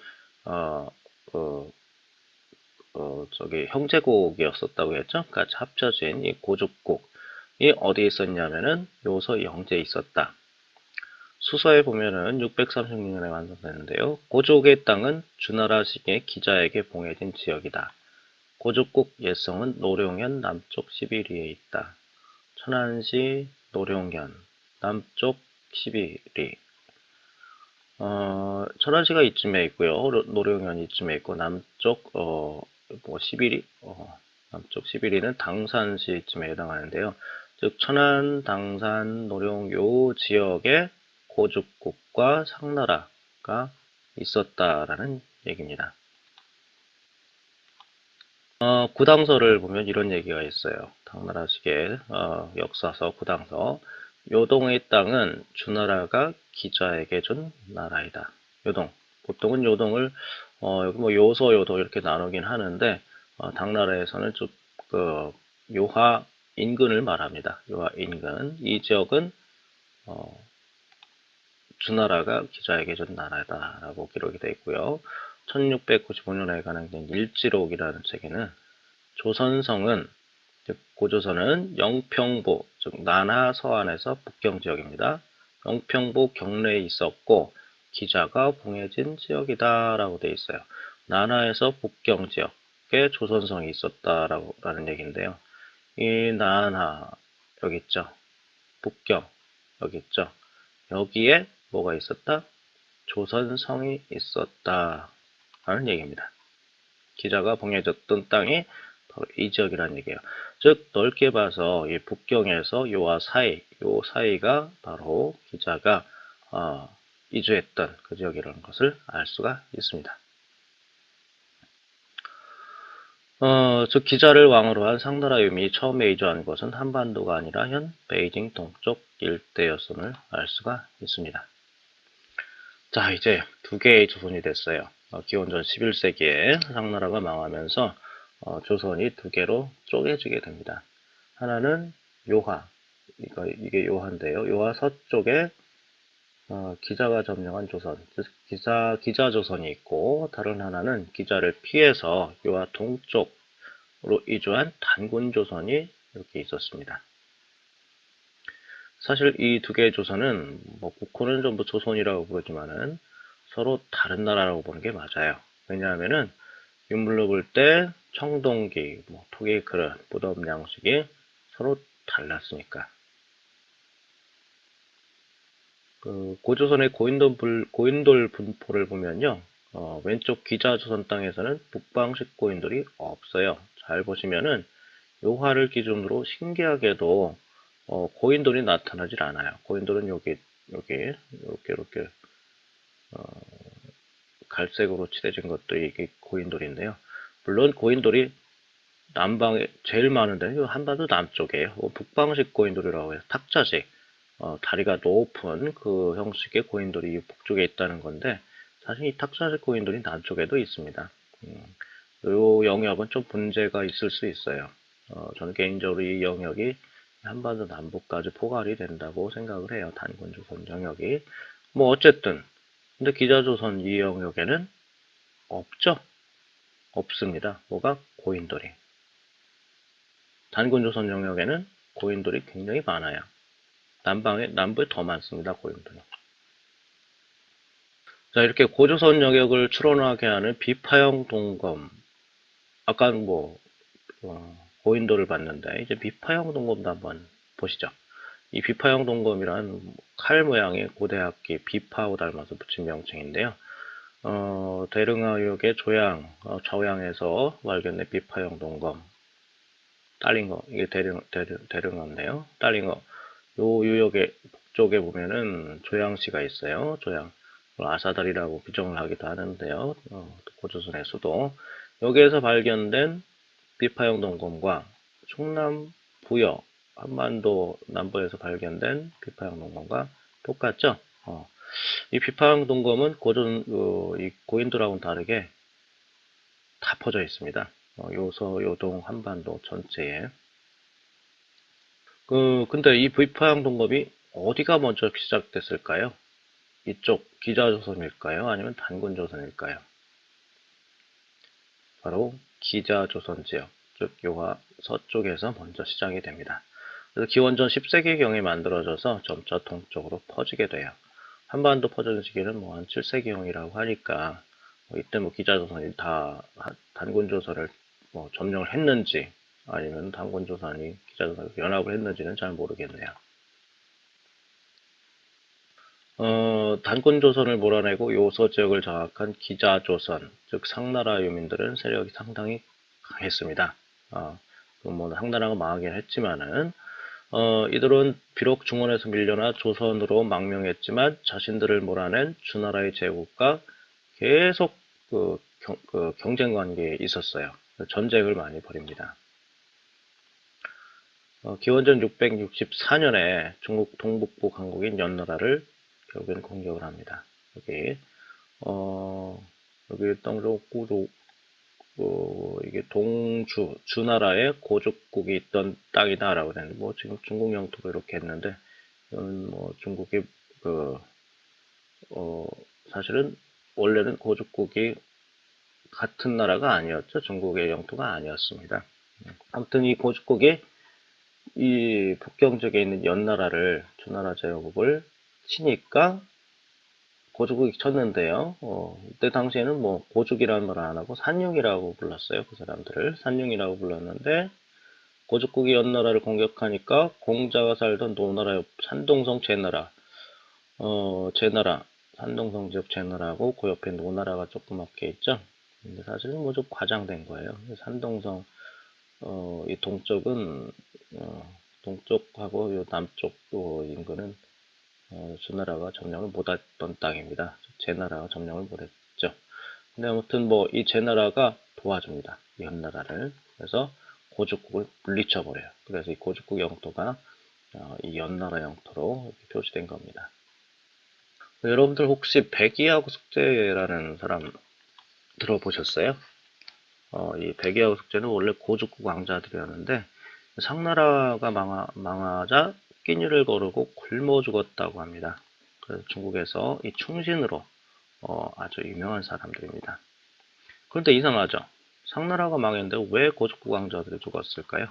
형제국이었었다고 했죠. 같이 합쳐진 이 고죽국이 어디에 있었냐면은 요서 영지에 있었다. 수서에 보면은 636년에 완성됐는데요. 고죽의 땅은 주나라식의 기자에게 봉해진 지역이다. 고죽국 예성은 노룡현 남쪽 11리에 있다. 천안시 노룡현 남쪽 11리. 천안시가 이쯤에 있고요. 노룡현이 이쯤에 있고 남쪽 11리 남쪽 11리는 당산시쯤에 해당하는데요. 즉 천안, 당산, 노룡 요 지역에 고죽국과 상나라가 있었다라는 얘기입니다. 구당서를 보면 이런 얘기가 있어요. 당나라식의 역사서 구당서. 요동의 땅은 주나라가 기자에게 준 나라이다. 요동. 보통은 요동을 여기 뭐 요소, 요도 이렇게 나누긴 하는데, 당나라에서는 좀, 요하 인근을 말합니다. 요하 인근. 이 지역은, 어, 주나라가 기자에게 준 나라다라고 기록이 되어 있고요. 1695년에 가능된 일지록이라는 책에는 조선성은, 즉 고조선은 영평부, 즉 난하 서안에서 북경 지역입니다. 영평부 경내에 있었고 기자가 봉해진 지역이다라고 되어 있어요. 난하에서 북경 지역에 조선성이 있었다라는 얘기인데요. 이 난하 여기 있죠. 북경 여기 있죠. 여기에 뭐가 있었다? 조선성이 있었다 라는 얘기입니다. 기자가 봉해졌던 땅이 바로 이 지역이라는 얘기예요. 즉 넓게 봐서 이 북경에서 요와 사이, 요 사이가 바로 기자가 이주했던 그 지역이라는 것을 알 수가 있습니다. 즉 기자를 왕으로 한 상나라 유민이 처음에 이주한 곳은 한반도가 아니라 현 베이징 동쪽 일대였음을 알 수가 있습니다. 자, 이제 두 개의 조선이 됐어요. 기원전 11세기에 상나라가 망하면서 조선이 두 개로 쪼개지게 됩니다. 하나는 요하, 이게 요하인데요. 요하 서쪽에 기자가 점령한 조선, 즉 기자조선이 있고, 다른 하나는 기자를 피해서 요하 동쪽으로 이주한 단군조선이 이렇게 있었습니다. 사실 이 두 개의 조선은 뭐 국호는 전부 조선이라고 부르지만은 서로 다른 나라라고 보는 게 맞아요. 왜냐하면은 유물로 볼 때 청동기, 뭐 토기 그릇, 무덤 양식이 서로 달랐으니까. 고조선의 고인돌 분포를 보면요. 왼쪽 기자조선 땅에서는 북방식 고인돌이 없어요. 잘 보시면은 요화를 기준으로 신기하게도 고인돌이 나타나질 않아요. 고인돌은 여기 이렇게 갈색으로 칠해진 것도 이게 고인돌인데요. 물론 고인돌이 남방에 제일 많은데 한반도 남쪽이에요. 북방식 고인돌이라고 해서 탁자식, 다리가 높은 그 형식의 고인돌이 북쪽에 있다는 건데 사실 이 탁자식 고인돌이 남쪽에도 있습니다. 이 영역은 좀 문제가 있을 수 있어요. 저는 개인적으로 이 영역이 한반도 남북까지 포괄이 된다고 생각을 해요. 단군조선 영역이. 뭐 어쨌든 근데 기자조선 이 영역에는 없죠. 없습니다. 뭐가? 고인돌이. 단군조선 영역에는 고인돌이 굉장히 많아요. 남부에 더 많습니다. 고인돌이. 자, 이렇게 고조선 영역을 출원하게 하는 비파형 동검. 아까 고인돌을 봤는데 이제 비파형 동검도 한번 보시죠. 이 비파형 동검이란 칼 모양의 고대악기 비파하고 닮아서 붙인 명칭인데요. 대릉하역의 좌우양에서 발견된 비파형 동검. 딸린 거, 이게 대릉어인데요. 딸린 거. 요 유역의 북쪽에 보면은 조양시가 있어요. 조양. 아사달이라고 규정을 하기도 하는데요. 고조선의 수도. 여기에서 발견된 비파형 동검과 충남 부여, 한반도 남부에서 발견된 비파형 동검과 똑같죠? 이 비파형 동검은 이 고인돌하고는 다르게 다 퍼져 있습니다. 요서, 요동, 한반도 전체에. 근데 이 비파형 동검이 어디가 먼저 시작됐을까요? 이쪽 기자조선일까요? 아니면 단군조선일까요? 바로 기자조선 지역, 즉 요하 서쪽에서 먼저 시작이 됩니다. 그래서 기원전 10세기경에 만들어져서 점차 동쪽으로 퍼지게 돼요. 한반도 퍼지는 시기는 뭐 한 7세기경이라고 하니까 이때 뭐 기자조선이 다 단군조선을 뭐 점령을 했는지 아니면 단군조선이 기자조선을 연합을 했는지는 잘 모르겠네요. 단군조선을 몰아내고 요서 지역을 장악한 기자조선, 즉 상나라 유민들은 세력이 상당히 강했습니다. 뭐 상나라가 망하긴 했지만은 이들은 비록 중원에서 밀려나 조선으로 망명했지만 자신들을 몰아낸 주나라의 제국과 계속 경쟁 관계에 있었어요. 전쟁을 많이 벌입니다. 기원전 664년에 중국 동북부 강국인 연나라를 결국엔 공격을 합니다. 여기 땅조 꾸조 이게 주나라의 고족국이 있던 땅이다라고 했는데 뭐 지금 중국 영토로 이렇게 했는데 이건 뭐 중국이 사실은 원래는 고족국이 같은 나라가 아니었죠. 중국의 영토가 아니었습니다. 아무튼 이 고족국이 이 북경 쪽에 있는 연나라를 주나라 제국을 치니까 고족국이 쳤는데요. 그때 당시에는 뭐 고족이라는 말 안 하고 산용이라고 불렀어요. 그 사람들을 산용이라고 불렀는데 고족국이 연나라를 공격하니까 공자가 살던 노나라 산동성 제나라 산동성 지역 제나라하고 그 옆에 노나라가 조그맣게 있죠. 근데 사실은 뭐 좀 과장된 거예요. 산동성 이 동쪽은 동쪽하고 요 남쪽 인근은 주나라가 점령을 못했던 땅입니다. 제나라가 점령을 못했죠. 근데 아무튼 뭐 이 제나라가 도와줍니다. 이 연나라를. 그래서 고족국을 물리쳐버려요. 그래서 이 고족국 영토가 이 연나라 영토로 표시된 겁니다. 여러분들 혹시 백이하고 숙제라는 사람 들어보셨어요? 이 백이하고 숙제는 원래 고족국 왕자들이었는데 상나라가 망하자 끼니를 거르고 굶어 죽었다고 합니다. 그래서 중국에서 이 충신으로 아주 유명한 사람들입니다. 그런데 이상하죠. 상나라가 망했는데 왜 고족국 왕자들이 죽었을까요?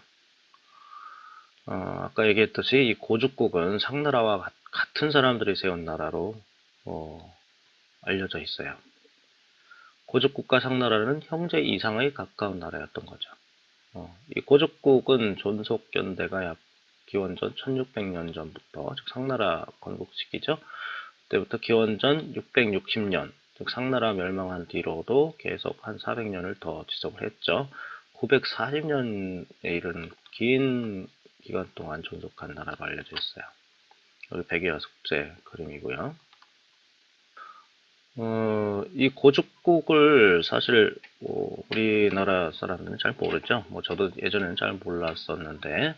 아까 얘기했듯이 이 고족국은 상나라와 같은 사람들이 세운 나라로 알려져 있어요. 고족국과 상나라는 형제 이상의 가까운 나라였던 거죠. 이 고족국은 존속견대가 약 기원전 1600년 전부터, 즉 상나라 건국 시기죠. 그때부터 기원전 660년, 즉 상나라 멸망한 뒤로도 계속 한 400년을 더 지속을 했죠. 940년에 이른 긴 기간 동안 존속한 나라가 알려져 있어요. 여기 백의 숙제 그림이고요. 이 고족국을 사실 우리나라 사람들은 잘 모르죠. 뭐 저도 예전에는 잘 몰랐었는데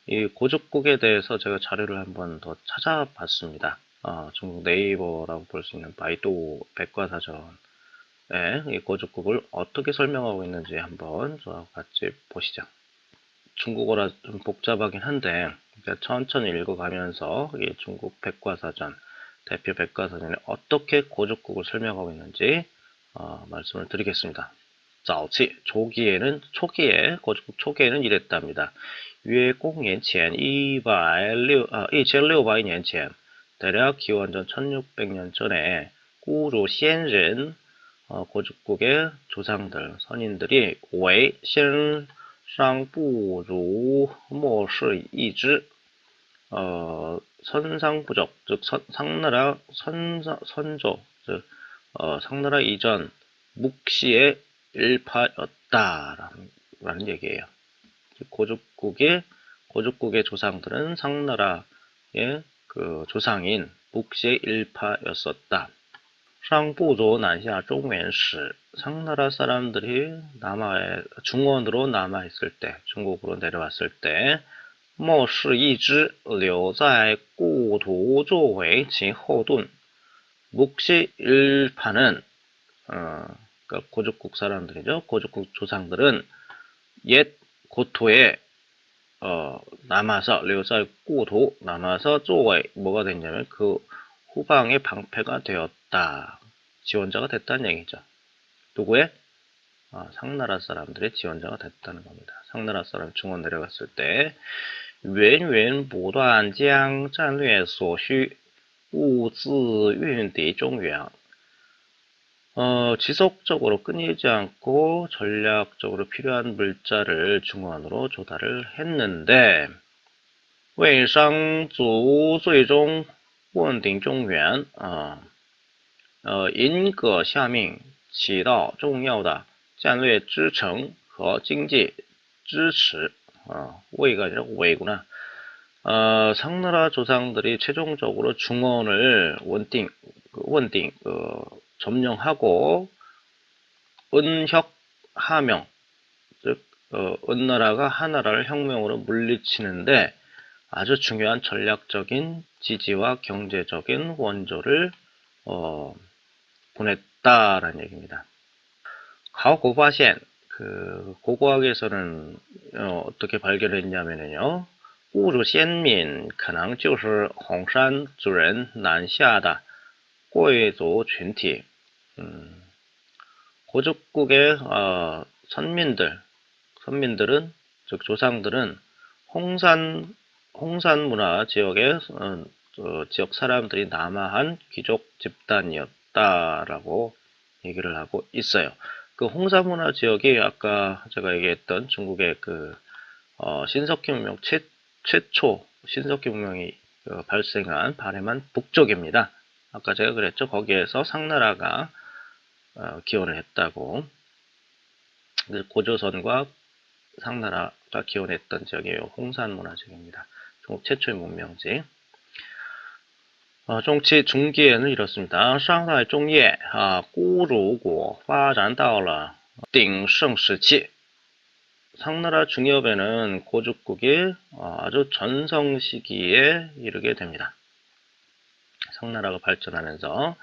이 고족국에 대해서 제가 자료를 한번 더 찾아봤습니다. 중국 네이버라고 볼 수 있는 바이두 백과사전에 이 고족국을 어떻게 설명하고 있는지 한번 저와 같이 보시죠. 중국어라 좀 복잡하긴 한데 천천히 읽어가면서 이 중국 백과사전 대표 백과사전에 어떻게 고족국을 설명하고 있는지 말씀을 드리겠습니다. 早期 초기에 고족국 초기에는 이랬답니다. 约公元前 1600년 전 대략 기원전 1600년 전에 꾸루仙人 고족국의 조상들 선인들이 为先上不如末世一之 선상부족, 즉 상나라 선조, 즉 상나라 이전 묵시의 일파였다라는 얘기예요. 고족국의 조상들은 상나라의 그 조상인 묵시의 일파였었다. 상부조 난샤 중원시 상나라 사람들이 중원으로 남아있을 때, 중국으로 내려왔을 때 末世一支留在故土作为其后盾 묵시 일파는 그러니까 고족국 사람들이죠. 고족국 조상들은 옛 고토에 남아서 留在故土 남아서 作为 뭐가 됐냐면 그 후방의 방패가 되었다. 지원자가 됐다는 얘기죠. 누구의? 상나라 사람들의 지원자가 됐다는 겁니다. 상나라 사람 중원 내려갔을 때 源源不断将战略所需物资运抵中原 지속적으로 끊이지 않고 전략적으로 필요한 물자를 중원으로 조달을 했는데 魏商族最终问鼎中原银葛下命起到重要的战略支撑和经济支持 魏가 아니라 웨이구나. 상나라 조상들이 최종적으로 중원을 점령하고 은혁하명, 즉 은나라가 하나라를 혁명으로 물리치는데 아주 중요한 전략적인 지지와 경제적인 원조를 보냈다라는 얘기입니다. 考古发现 그 고고학에서는 어떻게 발견했냐면요. 物主先民可能就是红山族人南下的贵族群体. 고죽국의 선민들은 즉 조상들은 홍산 문화 지역의 지역 사람들이 남아한 귀족 집단이었다라고 얘기를 하고 있어요. 그 홍산 문화 지역이 아까 제가 얘기했던 중국의 그 신석기 문명 최초 신석기 문명이 발행한 북쪽입니다. 아까 제가 그랬죠. 거기에서 상나라가 기원을 했다고. 고조선과 상나라가 기원했던 지역이에요. 홍산 문화 지역입니다. 중국 최초의 문명지. 정치 중기에는 이렇습니다. 商代中叶孤儒国发展到了鼎盛时期. 상나라 중엽에는 고죽국이 아주 전성 시기에 이르게 됩니다. 상나라가 발전하면서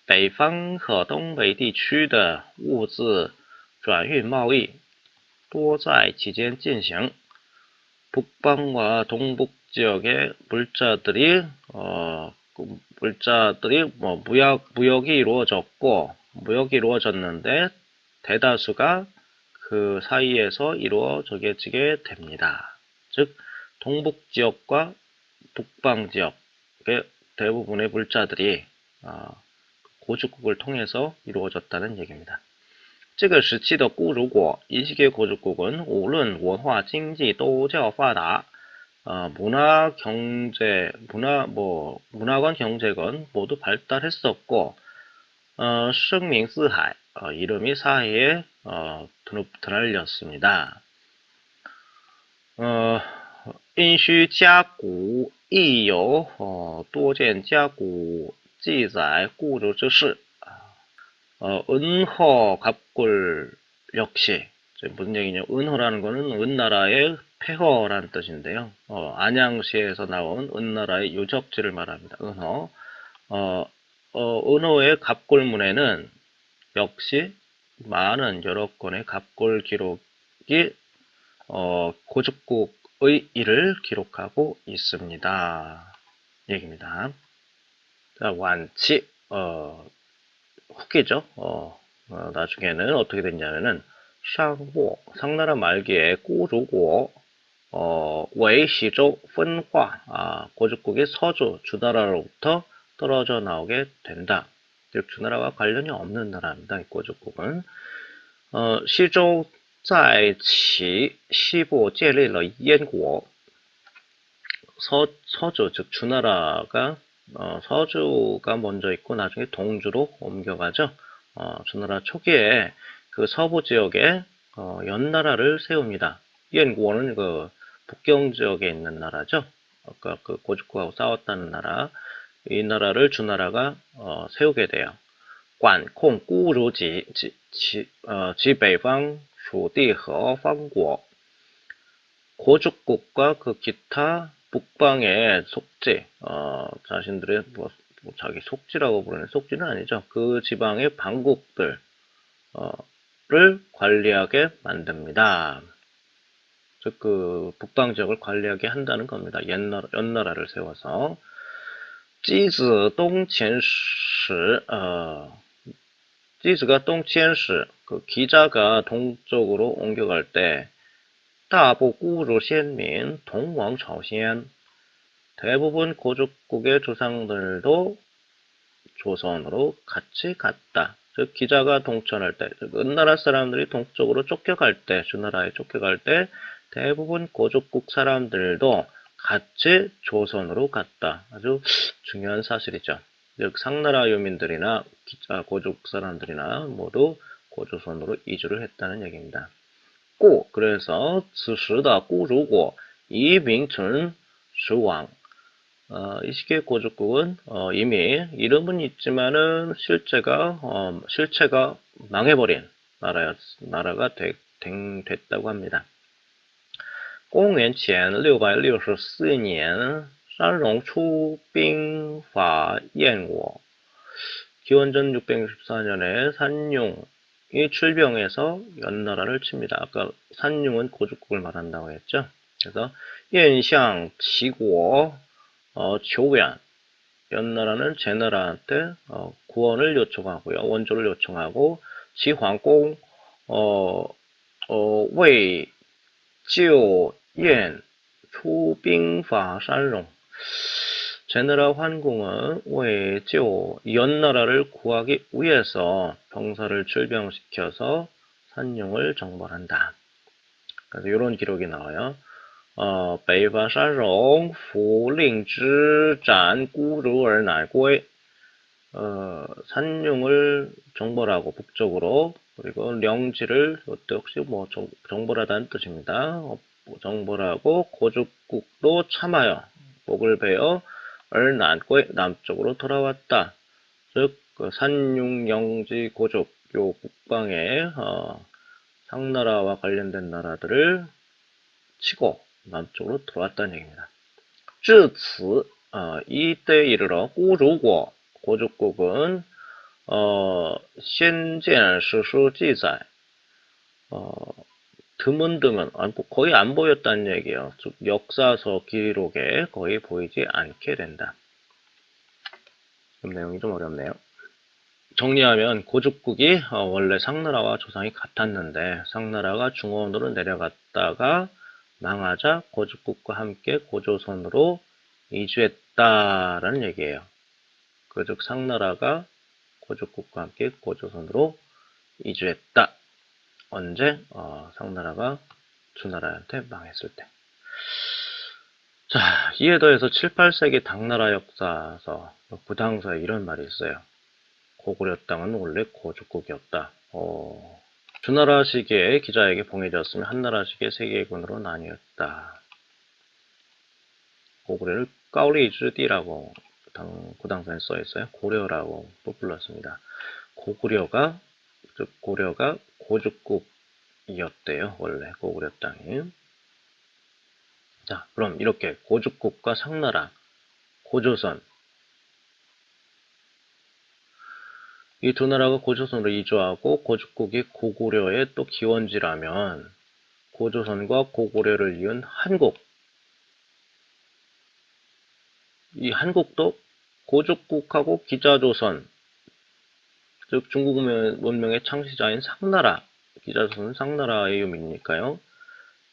北方和东北地区的物资转运贸易多在其间进行. 북방과 동북 지역의 물자들이 무역이 이루어졌는데 대다수가 그 사이에서 이루어지게 됩니다. 즉 동북 지역과 북방 지역의 대부분의 물자들이 고죽국을 통해서 이루어졌다는 얘기입니다. 这个时期的孤儒国, 이 시기의 고죽국은 无论文化经济都较发达, 문화건 경제건 모두 발달했었고, 声名四海, 이름이 사해에 드날렸습니다. 殷墟甲骨亦有多件甲骨记载故主之事. 은허 갑골 역시 무슨 얘기냐? 은허라는 거는 은나라의 폐허라는 뜻인데요. 안양시에서 나온 은나라의 유적지를 말합니다. 은허. 은허의 갑골문에는 역시 많은 여러 건의 갑골 기록이 고죽국의 일을 기록하고 있습니다. 얘기입니다. 자, 완치. 후기죠. 나중에는 어떻게 됐냐면은 샹보 상나라 말기에 고주고 웨이시조 분화 고죽국이 서주 주나라로부터 떨어져 나오게 된다. 즉 주나라와 관련이 없는 나라입니다. 이 고죽국은 시조 在其西部建立了燕国. 서주 즉 주나라가 서주가 먼저 있고 나중에 동주로 옮겨가죠. 주나라 초기에 그 서부 지역에 연나라를 세웁니다.燕国는 그 북경 지역에 있는 나라죠. 아까 그 고죽국하고 싸웠다는 나라. 이 나라를 주나라가 세우게 돼요. 管控孤儒及北方属地和方国. 고죽국과 그 기타 북방의 속지, 자신들의 자기 속지라고 부르는 속지는 아니죠. 그 지방의 방국들을 관리하게 만듭니다. 즉 그 북방 지역을 관리하게 한다는 겁니다. 연나라를 세워서. 箕子东迁使, 찌즈가 동치엔시, 그 기자가 동쪽으로 옮겨갈 때, 大部孤儒先民同往朝鲜. 대부분 고죽국의 조상들도 조선으로 같이 갔다. 즉 기자가 동천할 때, 즉 은나라 사람들이 동쪽으로 쫓겨갈 때, 주나라에 쫓겨갈 때 대부분 고죽국 사람들도 같이 조선으로 갔다. 아주 중요한 사실이죠. 즉 상나라 유민들이나 고죽 사람들이나 모두 고조선으로 이주를 했다는 얘기입니다. 그래서 此时的孤儒国已名存实亡. 이 시기의 고죽국은 이미 이름은 있지만은 실체가 망해버린 나라가 됐다고 합니다. 公元前664年山戎出兵伐燕国. 기원전 664년에 산룡 이 출병해서 연나라를 칩니다. 아까 산융은 고죽국을 말한다고 했죠. 그래서 연상齐国 求援, 연나라는 제나라한테 구원을 요청하고요. 원조를 요청하고 지황공 为救燕出兵伐山戎. 제나라 환공은 为救 연나라를 구하기 위해서 병사를 출병시켜서 산룡을 정벌한다. 그래서 이런 기록이 나와요. 北伐山戎弗令之斩孤如而乃归. 산룡을 정벌하고 북쪽으로, 그리고 령지를 이것도 역시 뭐 정벌하다는 뜻입니다. 정벌하고 고죽국도 참하여 목을 베어 얼난归남쪽으로 돌아왔다. 즉 산융, 영지, 고죽 요 북방의 상나라와 관련된 나라들을 치고 남쪽으로 돌아왔다는 얘기입니다. 至此 이때 이르러 고죽국 고죽국은 先见史书记载 드문드문 거의 안 보였다는 얘기예요. 즉 역사서 기록에 거의 보이지 않게 된다. 좀 내용이 좀 어렵네요. 정리하면 고죽국이 원래 상나라와 조상이 같았는데 상나라가 중원으로 내려갔다가 망하자 고죽국과 함께 고조선으로 이주했다라는 얘기예요. 즉 상나라가 고죽국과 함께 고조선으로 이주했다. 언제? 상나라가 주나라한테 망했을 때. 자, 이에 더해서 7, 8세기 당나라 역사서, 부당서에 이런 말이 있어요. 고구려 땅은 원래 고죽국이었다. 주나라 시기에 기자에게 봉해졌으며 한나라 시기에 세 개의 군으로 나뉘었다. 고구려를 까오리즈디라고 부당서에 써 있어요. 고려라고 또 불렀습니다. 고구려가 고죽국이었대요. 원래 고구려 땅이. 자, 그럼 이렇게 고죽국과 상나라, 고조선 이 두 나라가 고조선으로 이주하고 고죽국이 고구려의 또 기원지라면 고조선과 고구려를 이은 한국, 이 한국도 고죽국하고 기자조선, 즉 중국文명의 창시자인 상나라, 기자조선은 상나라의 유민이니까요.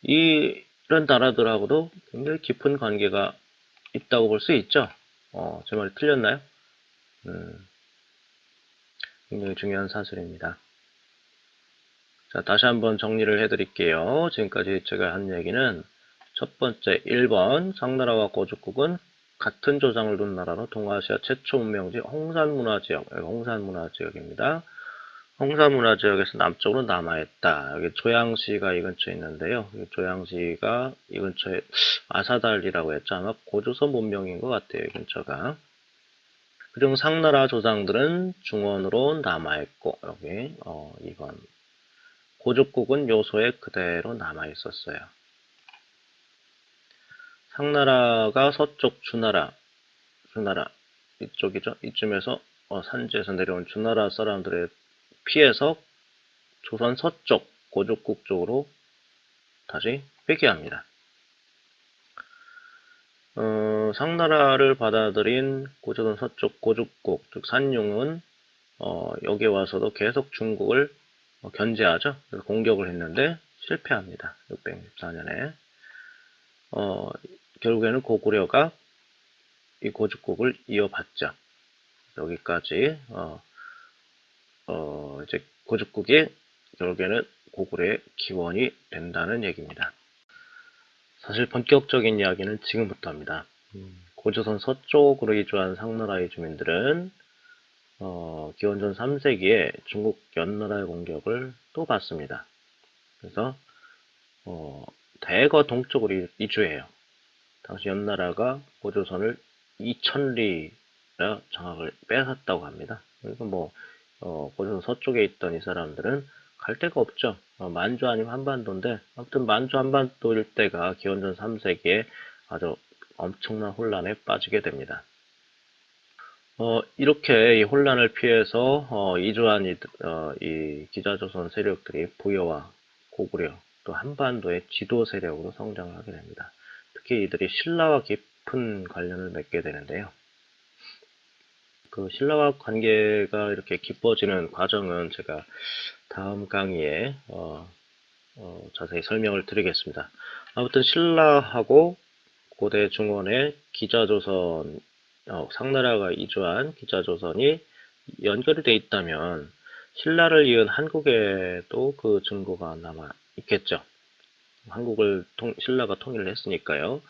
이런 나라들하고도 굉장히 깊은 관계가 있다고 볼 수 있죠. 제 말이 틀렸나요? 굉장히 중요한 사실입니다. 자, 다시 한번 정리를 해드릴게요. 지금까지 제가 한 얘기는 첫 번째 1번 상나라와 고죽국은 같은 조상을 둔 나라로 동아시아 최초 문명지 홍산문화지역, 여기 홍산문화지역입니다. 홍산문화지역에서 남쪽으로 남하했다. 여기 조양시가 이 근처에 있는데요. 조양시가 이 근처에 아사달이라고 했죠. 아마 고조선 문명인 것 같아요. 이 근처가. 그중 상나라 조상들은 중원으로 남하했고, 여기 2번 고죽국은 요소에 그대로 남아있었어요. 상나라가 서쪽 주나라 이쪽이죠. 이쯤에서 산지에서 내려온 주나라 사람들에 피해서 조선 서쪽 고죽국 쪽으로 다시 회귀합니다. 상나라를 받아들인 고조선 서쪽 고죽국, 즉 산융은 여기 와서도 계속 중국을 견제하죠. 그래서 공격을 했는데 실패합니다. 664년에. 결국에는 고구려가 이 고죽국을 이어받죠. 여기까지 이제 고죽국이 결국에는 고구려의 기원이 된다는 얘기입니다. 사실 본격적인 이야기는 지금부터입니다. 고조선 서쪽으로 이주한 상나라의 주민들은 기원전 3세기에 중국 연나라의 공격을 또 받습니다. 그래서 대거 동쪽으로 이주해요. 당시 연나라가 고조선을 2000리라 장악을 뺏었다고 합니다. 그리고 고조선 서쪽에 있던 이 사람들은 갈 데가 없죠. 만주 아니면 한반도인데, 아무튼 만주 한반도 일대가 기원전 3세기에 아주 엄청난 혼란에 빠지게 됩니다. 이렇게 이 혼란을 피해서 이주한 이 기자조선 세력들이 부여와 고구려 또 한반도의 지도 세력으로 성장을 하게 됩니다. 특히 이들이 신라와 깊은 관련을 맺게 되는데요. 그 신라와 관계가 이렇게 깊어지는 과정은 제가 다음 강의에 자세히 설명을 드리겠습니다. 아무튼 신라하고 고대 중원의 기자조선, 상나라가 이주한 기자조선이 연결이 돼 있다면 신라를 이은 한국에도 그 증거가 남아 있겠죠. 한국을 신라가 통일을 했으니까요.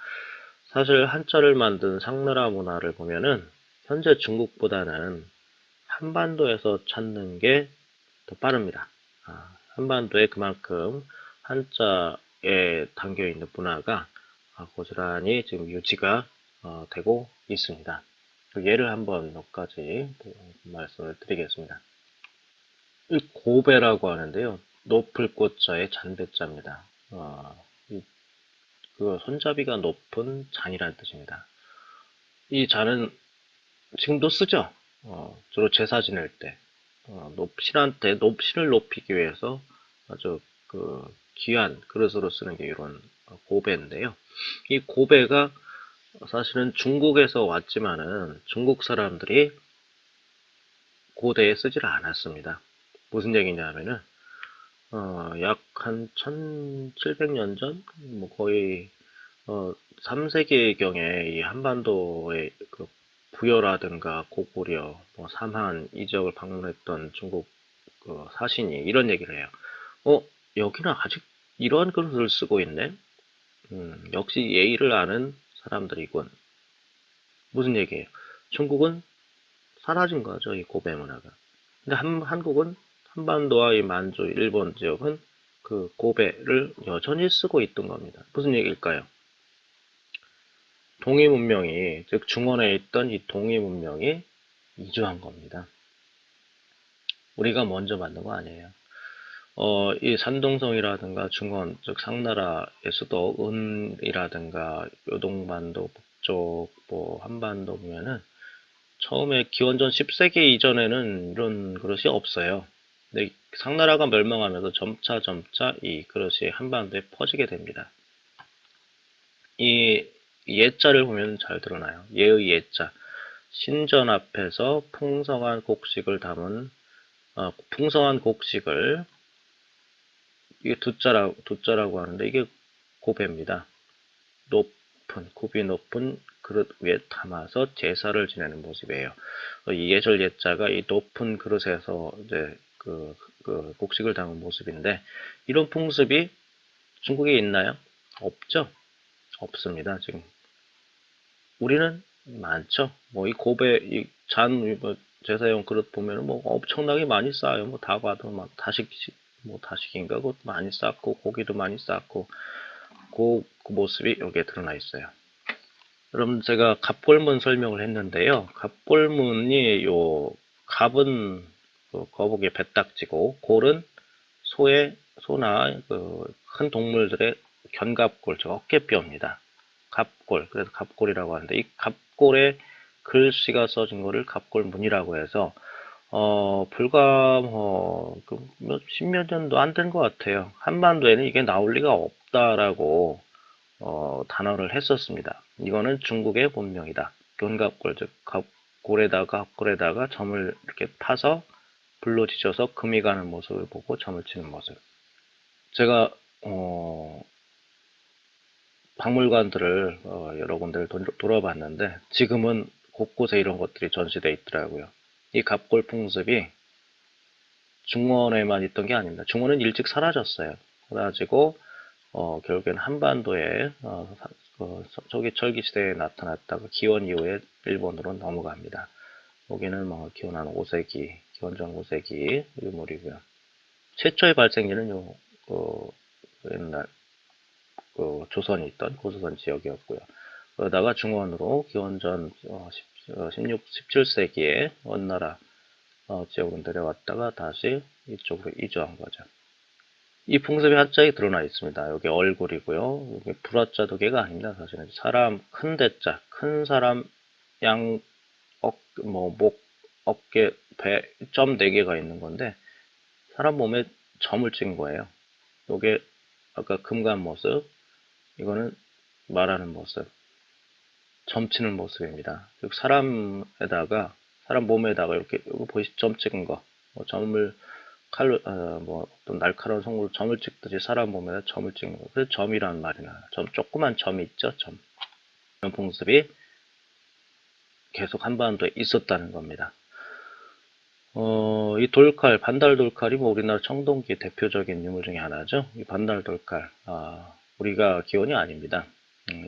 사실 한자를 만든 상나라 문화를 보면은 현재 중국보다는 한반도에서 찾는 게 더 빠릅니다. 한반도에 그만큼 한자에 담겨있는 문화가 고스란히 지금 유지가 되고 있습니다. 그 예를 한번 몇 가지 말씀을 드리겠습니다. 이 고배라고 하는데요. 높을 꽃자의 잔배자입니다. 그 손잡이가 높은 잔이라는 뜻입니다. 이 잔은 지금도 쓰죠. 주로 제사 지낼 때, 신한테 신을 높이기 위해서 아주 그 귀한 그릇으로 쓰는 게 이런 고배인데요. 이 고배가 사실은 중국에서 왔지만은 중국 사람들이 고대에 쓰지를 않았습니다. 무슨 얘기냐면은 약 한 1700년 전, 뭐 거의 3세기경에 이 한반도의 그 부여라든가 고구려, 뭐 삼한 이 지역을 방문했던 중국 그 사신이 이런 얘기를 해요. 여기는 아직 이러한 그릇을 쓰고 있네. 역시 예의를 아는 사람들이군. 무슨 얘기예요? 중국은 사라진 거죠, 이 고배 문화가. 근데 한국은 한반도와 이 만주, 일본 지역은 그 고배를 여전히 쓰고 있던 겁니다. 무슨 얘기일까요? 동이 문명이, 즉 중원에 있던 이 동이 문명이 이주한 겁니다. 우리가 먼저 만든 거 아니에요. 이 산동성이라든가 중원, 즉 상나라의 수도 은이라든가 요동반도 북쪽, 뭐 한반도 보면은 처음에 기원전 10세기 이전에는 이런 그릇이 없어요. 근데 상나라가 멸망하면서 점차 이 그릇이 한반도에 퍼지게 됩니다. 이 예자를 보면 잘 드러나요. 예의 예자. 신전 앞에서 풍성한 곡식을 담은 풍성한 곡식을 이게 두자라고 하는데 이게 고배입니다. 굽이 높은 그릇 위에 담아서 제사를 지내는 모습이에요. 이 예절 예자가 이 높은 그릇에서 이제 그 곡식을 담은 모습인데 이런 풍습이 중국에 있나요? 없죠? 없습니다. 지금 우리는 많죠. 뭐 이 고배, 뭐 제사용 그릇 보면은 뭐 엄청나게 많이 쌓아요. 뭐 다과도 막 다식인가 그것 많이 쌓고 고기도 많이 쌓고 그 모습이 여기에 드러나 있어요. 여러분 제가 갑골문 설명을 했는데요. 갑골문이 갑은 거북이의 배딱지고 골은 소나 큰 동물들의 견갑골, 즉 어깨뼈입니다. 갑골, 그래서 갑골이라고 하는데 이 갑골에 글씨가 써진 거를 갑골문이라고 해서 불과 십몇 년도 안 된 것 같아요. 한반도에는 이게 나올 리가 없다라고 단언을 했었습니다. 이거는 중국의 본명이다. 견갑골, 즉 갑골에다가 점을 이렇게 파서 불로 지져서 금이 가는 모습을 보고 점을 치는 모습. 제가 박물관들을 여러 군데를 돌아봤는데 지금은 곳곳에 이런 것들이 전시되어 있더라고요. 이 갑골 풍습이 중원에만 있던 게 아닙니다. 중원은 일찍 사라졌어요. 사라지고 결국엔 한반도에 서기 철기 시대에 나타났다가 기원 이후에 일본으로 넘어갑니다. 여기는 뭐 기원 한 5세기, 기원전 5세기 유물이고요. 최초의 발생지는 옛날 조선이 있던 고조선 지역이었고요. 그러다가 중원으로 기원전 16, 17세기에 원나라 지역으로 내려왔다가 다시 이쪽으로 이주한 거죠. 이 풍습이 한자에 드러나 있습니다. 여기 얼굴이고요. 여기 불화자 두 개가 아닙니다. 사실은 사람 큰 대자, 큰 사람 뭐 목, 어깨, 배 점 4개가 있는 건데 사람 몸에 점을 찍은 거예요. 요게 아까 금간 모습, 이거는 말하는 모습, 점치는 모습입니다. 즉 사람에다가 사람 몸에다가 이렇게 이거 보이시 점 찍은 거, 뭐 점을 칼로 뭐 어떤 날카로운 손으로 점을 찍듯이 사람 몸에다 점을 찍는 거. 그래서 점이라는 말이 나와요. 점 조그만 점이 있죠, 점. 이런 풍습이 계속 한반도에 있었다는 겁니다. 이 돌칼, 반달 돌칼이 뭐 우리나라 청동기의 대표적인 유물 중에 하나죠. 이 반달 돌칼, 우리가 기원이 아닙니다.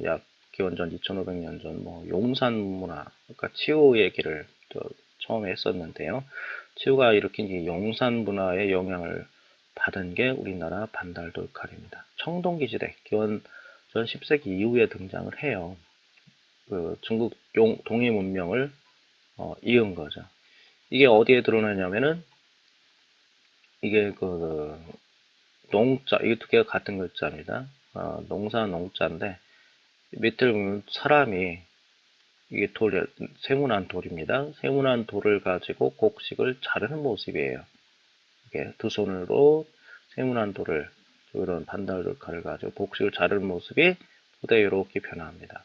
약 기원전 2500년 전 뭐 용산 문화, 그러니까 치우 얘기를 또 처음에 했었는데요. 치우가 일으킨 이 용산 문화의 영향을 받은 게 우리나라 반달 돌칼입니다. 청동기 시대, 기원전 10세기 이후에 등장을 해요. 그 중국 동해 문명을 이은 거죠. 이게 어디에 드러나냐면은 이게 그 농자, 이게 두 개가 같은 글자입니다. 농사 농자인데 밑을 보면 사람이 이게 세문한 돌입니다. 세문한 돌을 가지고 곡식을 자르는 모습이에요. 이게 두 손으로 세문한 돌을, 이런 반달 칼을 가지고 곡식을 자르는 모습이 토대에 이렇게 변화합니다.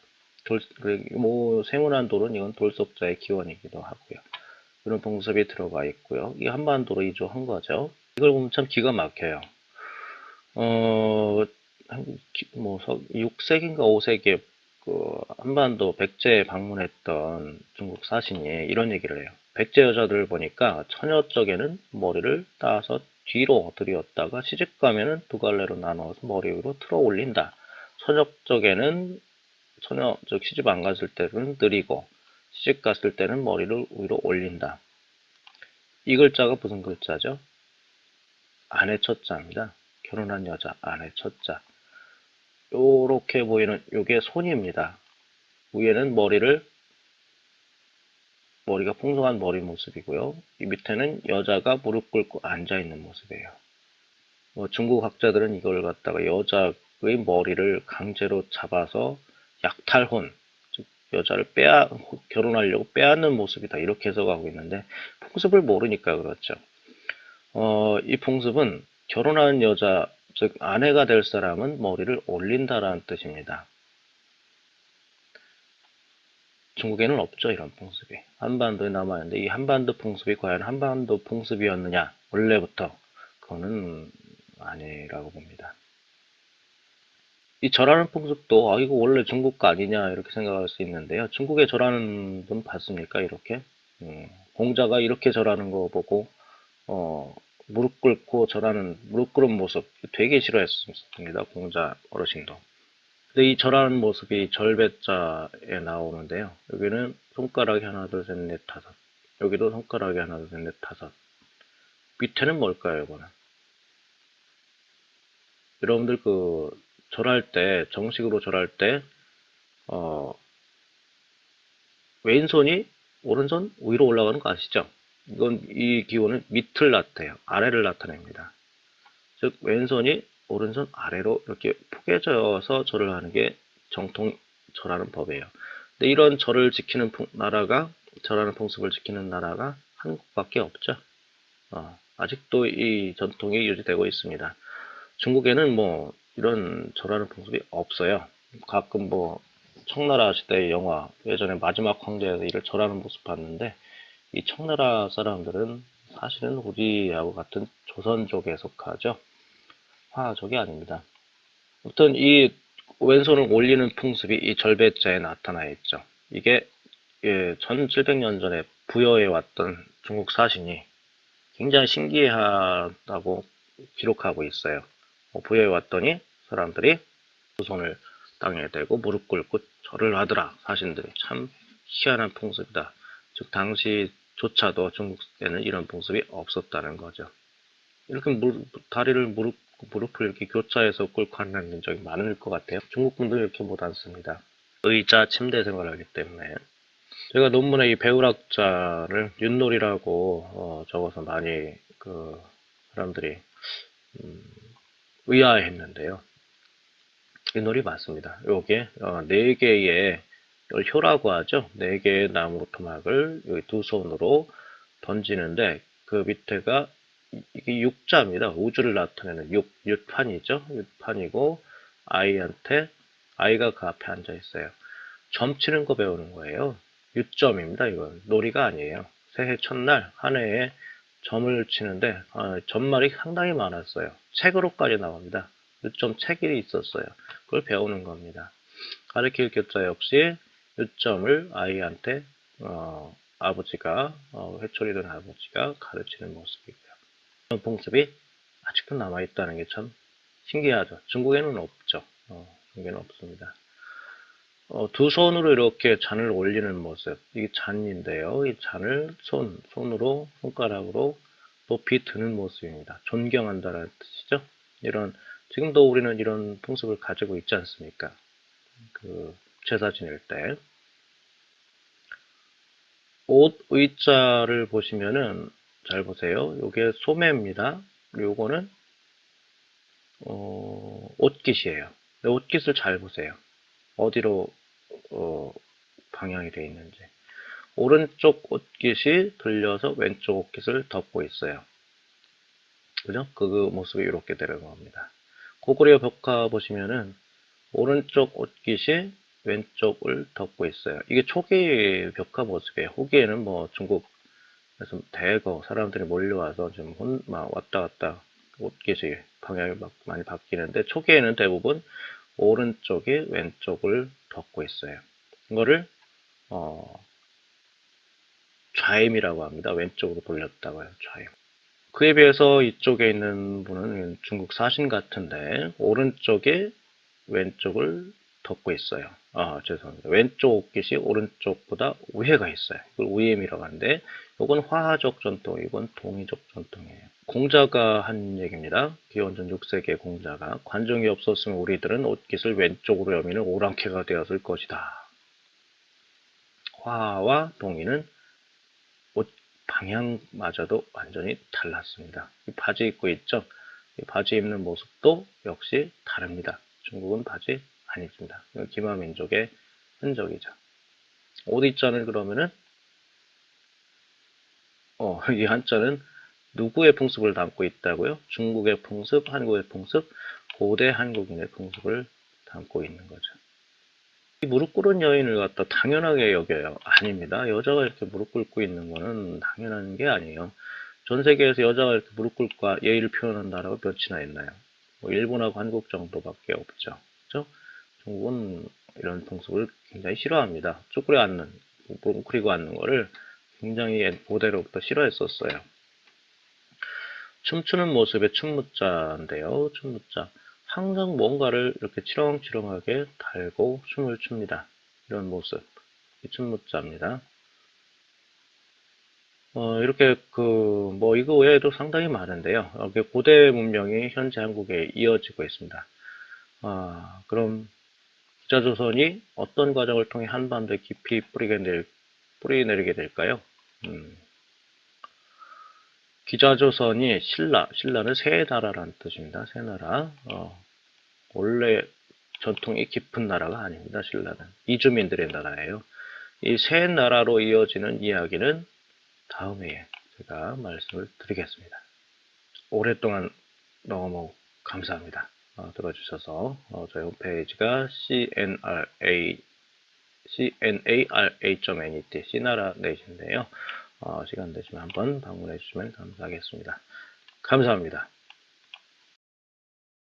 뭐 세문한 돌은 이건 돌석자의 기원이기도 하고요. 이런 풍습이 들어가 있고요. 이 한반도로 이주한 거죠. 이걸 보면 참 기가 막혀요. 뭐 6세기인가 5세기에 그 한반도 백제에 방문했던 중국 사신이 이런 얘기를 해요. 백제 여자들을 보니까 처녀 쪽에는 머리를 따서 뒤로 들이었다가 시집 가면은 두 갈래로 나눠서 머리 위로 틀어 올린다. 처녀 쪽에는 즉 시집 안 갔을 때는 느리고 시집 갔을 때는 머리를 위로 올린다. 이 글자가 무슨 글자죠? 아내 첫자입니다. 결혼한 여자 아내 첫자. 요렇게 보이는 요게 손입니다. 위에는 머리가 풍성한 머리 모습이고요. 이 밑에는 여자가 무릎 꿇고 앉아 있는 모습이에요. 중국 학자들은 이걸 갖다가 여자의 머리를 강제로 잡아서 약탈혼, 즉 여자를 결혼하려고 빼앗는 모습이다, 이렇게 해석하고 있는데 풍습을 모르니까 그렇죠. 이 풍습은 결혼한 여자, 즉 아내가 될 사람은 머리를 올린다라는 뜻입니다. 중국에는 없죠, 이런 풍습이. 한반도에 남아있는데 이 한반도 풍습이 과연 한반도 풍습이었느냐, 원래부터 그거는 아니라고 봅니다. 이 절하는 풍습도 이거 원래 중국 거 아니냐 이렇게 생각할 수 있는데요. 중국에 절하는 분 봤습니까? 이렇게 공자가 이렇게 절하는 거 보고 무릎 꿇고 절하는, 무릎 꿇은 모습 되게 싫어했습니다, 공자 어르신도. 근데 이 절하는 모습이 절배자에 나오는데요. 여기는 손가락이 하나, 둘, 셋, 넷, 다섯. 여기도 손가락이 하나, 둘, 셋, 넷, 다섯. 밑에는 뭘까요, 이거는? 여러분들 절할 때, 정식으로 절할 때, 왼손이 오른손 위로 올라가는 거 아시죠? 이 기호는 밑을 나타내요. 아래를 나타냅니다. 즉, 왼손이 오른손 아래로 이렇게 포개져서 절을 하는 게 정통 절하는 법이에요. 근데 이런 절을 지키는 절하는 풍습을 지키는 나라가 한국밖에 없죠. 아직도 이 전통이 유지되고 있습니다. 중국에는 뭐 이런 절하는 풍습이 없어요. 가끔 뭐 청나라 시대의 영화, 예전에 마지막 황제에서 이를 절하는 모습 봤는데, 이 청나라 사람들은 사실은 우리하고 같은 조선족에 속하죠. 화족이 아닙니다. 아무튼 이 왼손을 올리는 풍습이 이 절배자에 나타나 있죠. 이게 1700년 전에 부여해 왔던 중국 사신이 굉장히 신기하다고 기록하고 있어요. 부여해 왔더니 사람들이 두 손을 땅에 대고 무릎 꿇고 절을 하더라. 사신들이 참 희한한 풍습이다. 즉 당시조차도 중국에는 이런 풍습이 없었다는 거죠. 이렇게 다리를 무릎을 이렇게 교차해서 꿇고 앉는 적이 많을 것 같아요. 중국 분들은 이렇게 못 앉습니다. 의자, 침대 생활하기 때문에. 제가 논문에 이 배울학자를 윷놀이라고 적어서 많이 사람들이 의아해했는데요. 윷놀이 맞습니다. 요게 4개의 이걸 효라고 하죠. 4개의 나무 토막을 여기 두 손으로 던지는데 그 밑에가 이게 육자입니다. 우주를 나타내는 육판이죠. 육판이고 아이한테 아이가 그 앞에 앉아 있어요. 점 치는 거 배우는 거예요. 유점입니다. 이건 놀이가 아니에요. 새해 첫날 한 해에 점을 치는데 점말이 상당히 많았어요. 책으로까지 나옵니다. 유점 책이 있었어요. 그걸 배우는 겁니다. 가르칠 교자 역시 유점을 아이한테 아버지가 회초리든 아버지가 가르치는 모습이고요. 이런 풍습이 아직도 남아있다는 게 참 신기하죠. 중국에는 없죠. 중국에는 없습니다. 두 손으로 이렇게 잔을 올리는 모습. 이게 잔인데요. 이 잔을 손으로, 손가락으로 높이 드는 모습입니다. 존경한다는 뜻이죠. 지금도 우리는 이런 풍습을 가지고 있지 않습니까? 제사 지낼 때. 옷 의자를 보시면은, 잘 보세요. 요게 소매입니다. 요거는, 옷깃이에요. 옷깃을 잘 보세요. 어디로 방향이 되어 있는지. 오른쪽 옷깃이 들려서 왼쪽 옷깃을 덮고 있어요. 그죠? 그 모습이 이렇게 되는 겁니다. 고구려 벽화 보시면은 오른쪽 옷깃이 왼쪽을 덮고 있어요. 이게 초기 벽화 모습이에요. 후기에는 뭐 중국에서 대거 사람들이 몰려와서 좀 막 왔다 갔다 옷깃이 방향이 막 많이 바뀌는데 초기에는 대부분 오른쪽이 왼쪽을 덮고 있어요. 이거를 좌임이라고 합니다. 왼쪽으로 돌렸다고 해요. 좌임. 그에 비해서 이쪽에 있는 분은 중국 사신 같은데 오른쪽이 왼쪽을 덮고 있어요. 죄송합니다. 왼쪽 옷깃이 오른쪽보다 우회가 있어요. 이걸 우임이라고 하는데 이건 화하적 전통, 이건 동이적 전통이에요. 공자가 한 얘기입니다. 기원전 6세기의 공자가 관종이 없었으면 우리들은 옷깃을 왼쪽으로 여미는 오랑캐가 되었을 것이다. 화와 동이는 옷 방향마저도 완전히 달랐습니다. 이 바지 입고 있죠? 이 바지 입는 모습도 역시 다릅니다. 중국은 바지 안 입습니다. 기마민족의 흔적이죠. 옷 입자는 그러면은 이 한자는 누구의 풍습을 담고 있다고요? 중국의 풍습, 한국의 풍습, 고대 한국인의 풍습을 담고 있는 거죠. 이 무릎 꿇은 여인을 갖다 당연하게 여겨요. 아닙니다. 여자가 이렇게 무릎 꿇고 있는 거는 당연한 게 아니에요. 전 세계에서 여자가 이렇게 무릎 꿇고 예의를 표현한 나라가 몇이나 있나요? 뭐 일본하고 한국 정도밖에 없죠. 그렇죠? 중국은 이런 풍습을 굉장히 싫어합니다. 쭈그려 앉는, 뭉클이고 앉는 거를 굉장히 고대로부터 싫어했었어요. 춤추는 모습의 춤무자인데요. 춤무자. 항상 뭔가를 이렇게 치렁치렁하게 달고 춤을 춥니다. 이런 모습. 이 춤무자입니다. 이렇게 이거 외에도 상당히 많은데요. 이렇게 고대 문명이 현재 한국에 이어지고 있습니다. 그럼 기자조선이 어떤 과정을 통해 한반도에 깊이 뿌리내리게 될까요? 기자조선이 신라는 새 나라라는 뜻입니다. 새 나라. 원래 전통이 깊은 나라가 아닙니다. 신라는 이주민들의 나라예요. 이 새 나라로 이어지는 이야기는 다음에 제가 말씀을 드리겠습니다. 오랫동안 너무 감사합니다. 들어주셔서 저희 홈페이지가 cnara.net cnara 넷인데요. 시간 되시면 한번 방문해 주시면 감사하겠습니다. 감사합니다.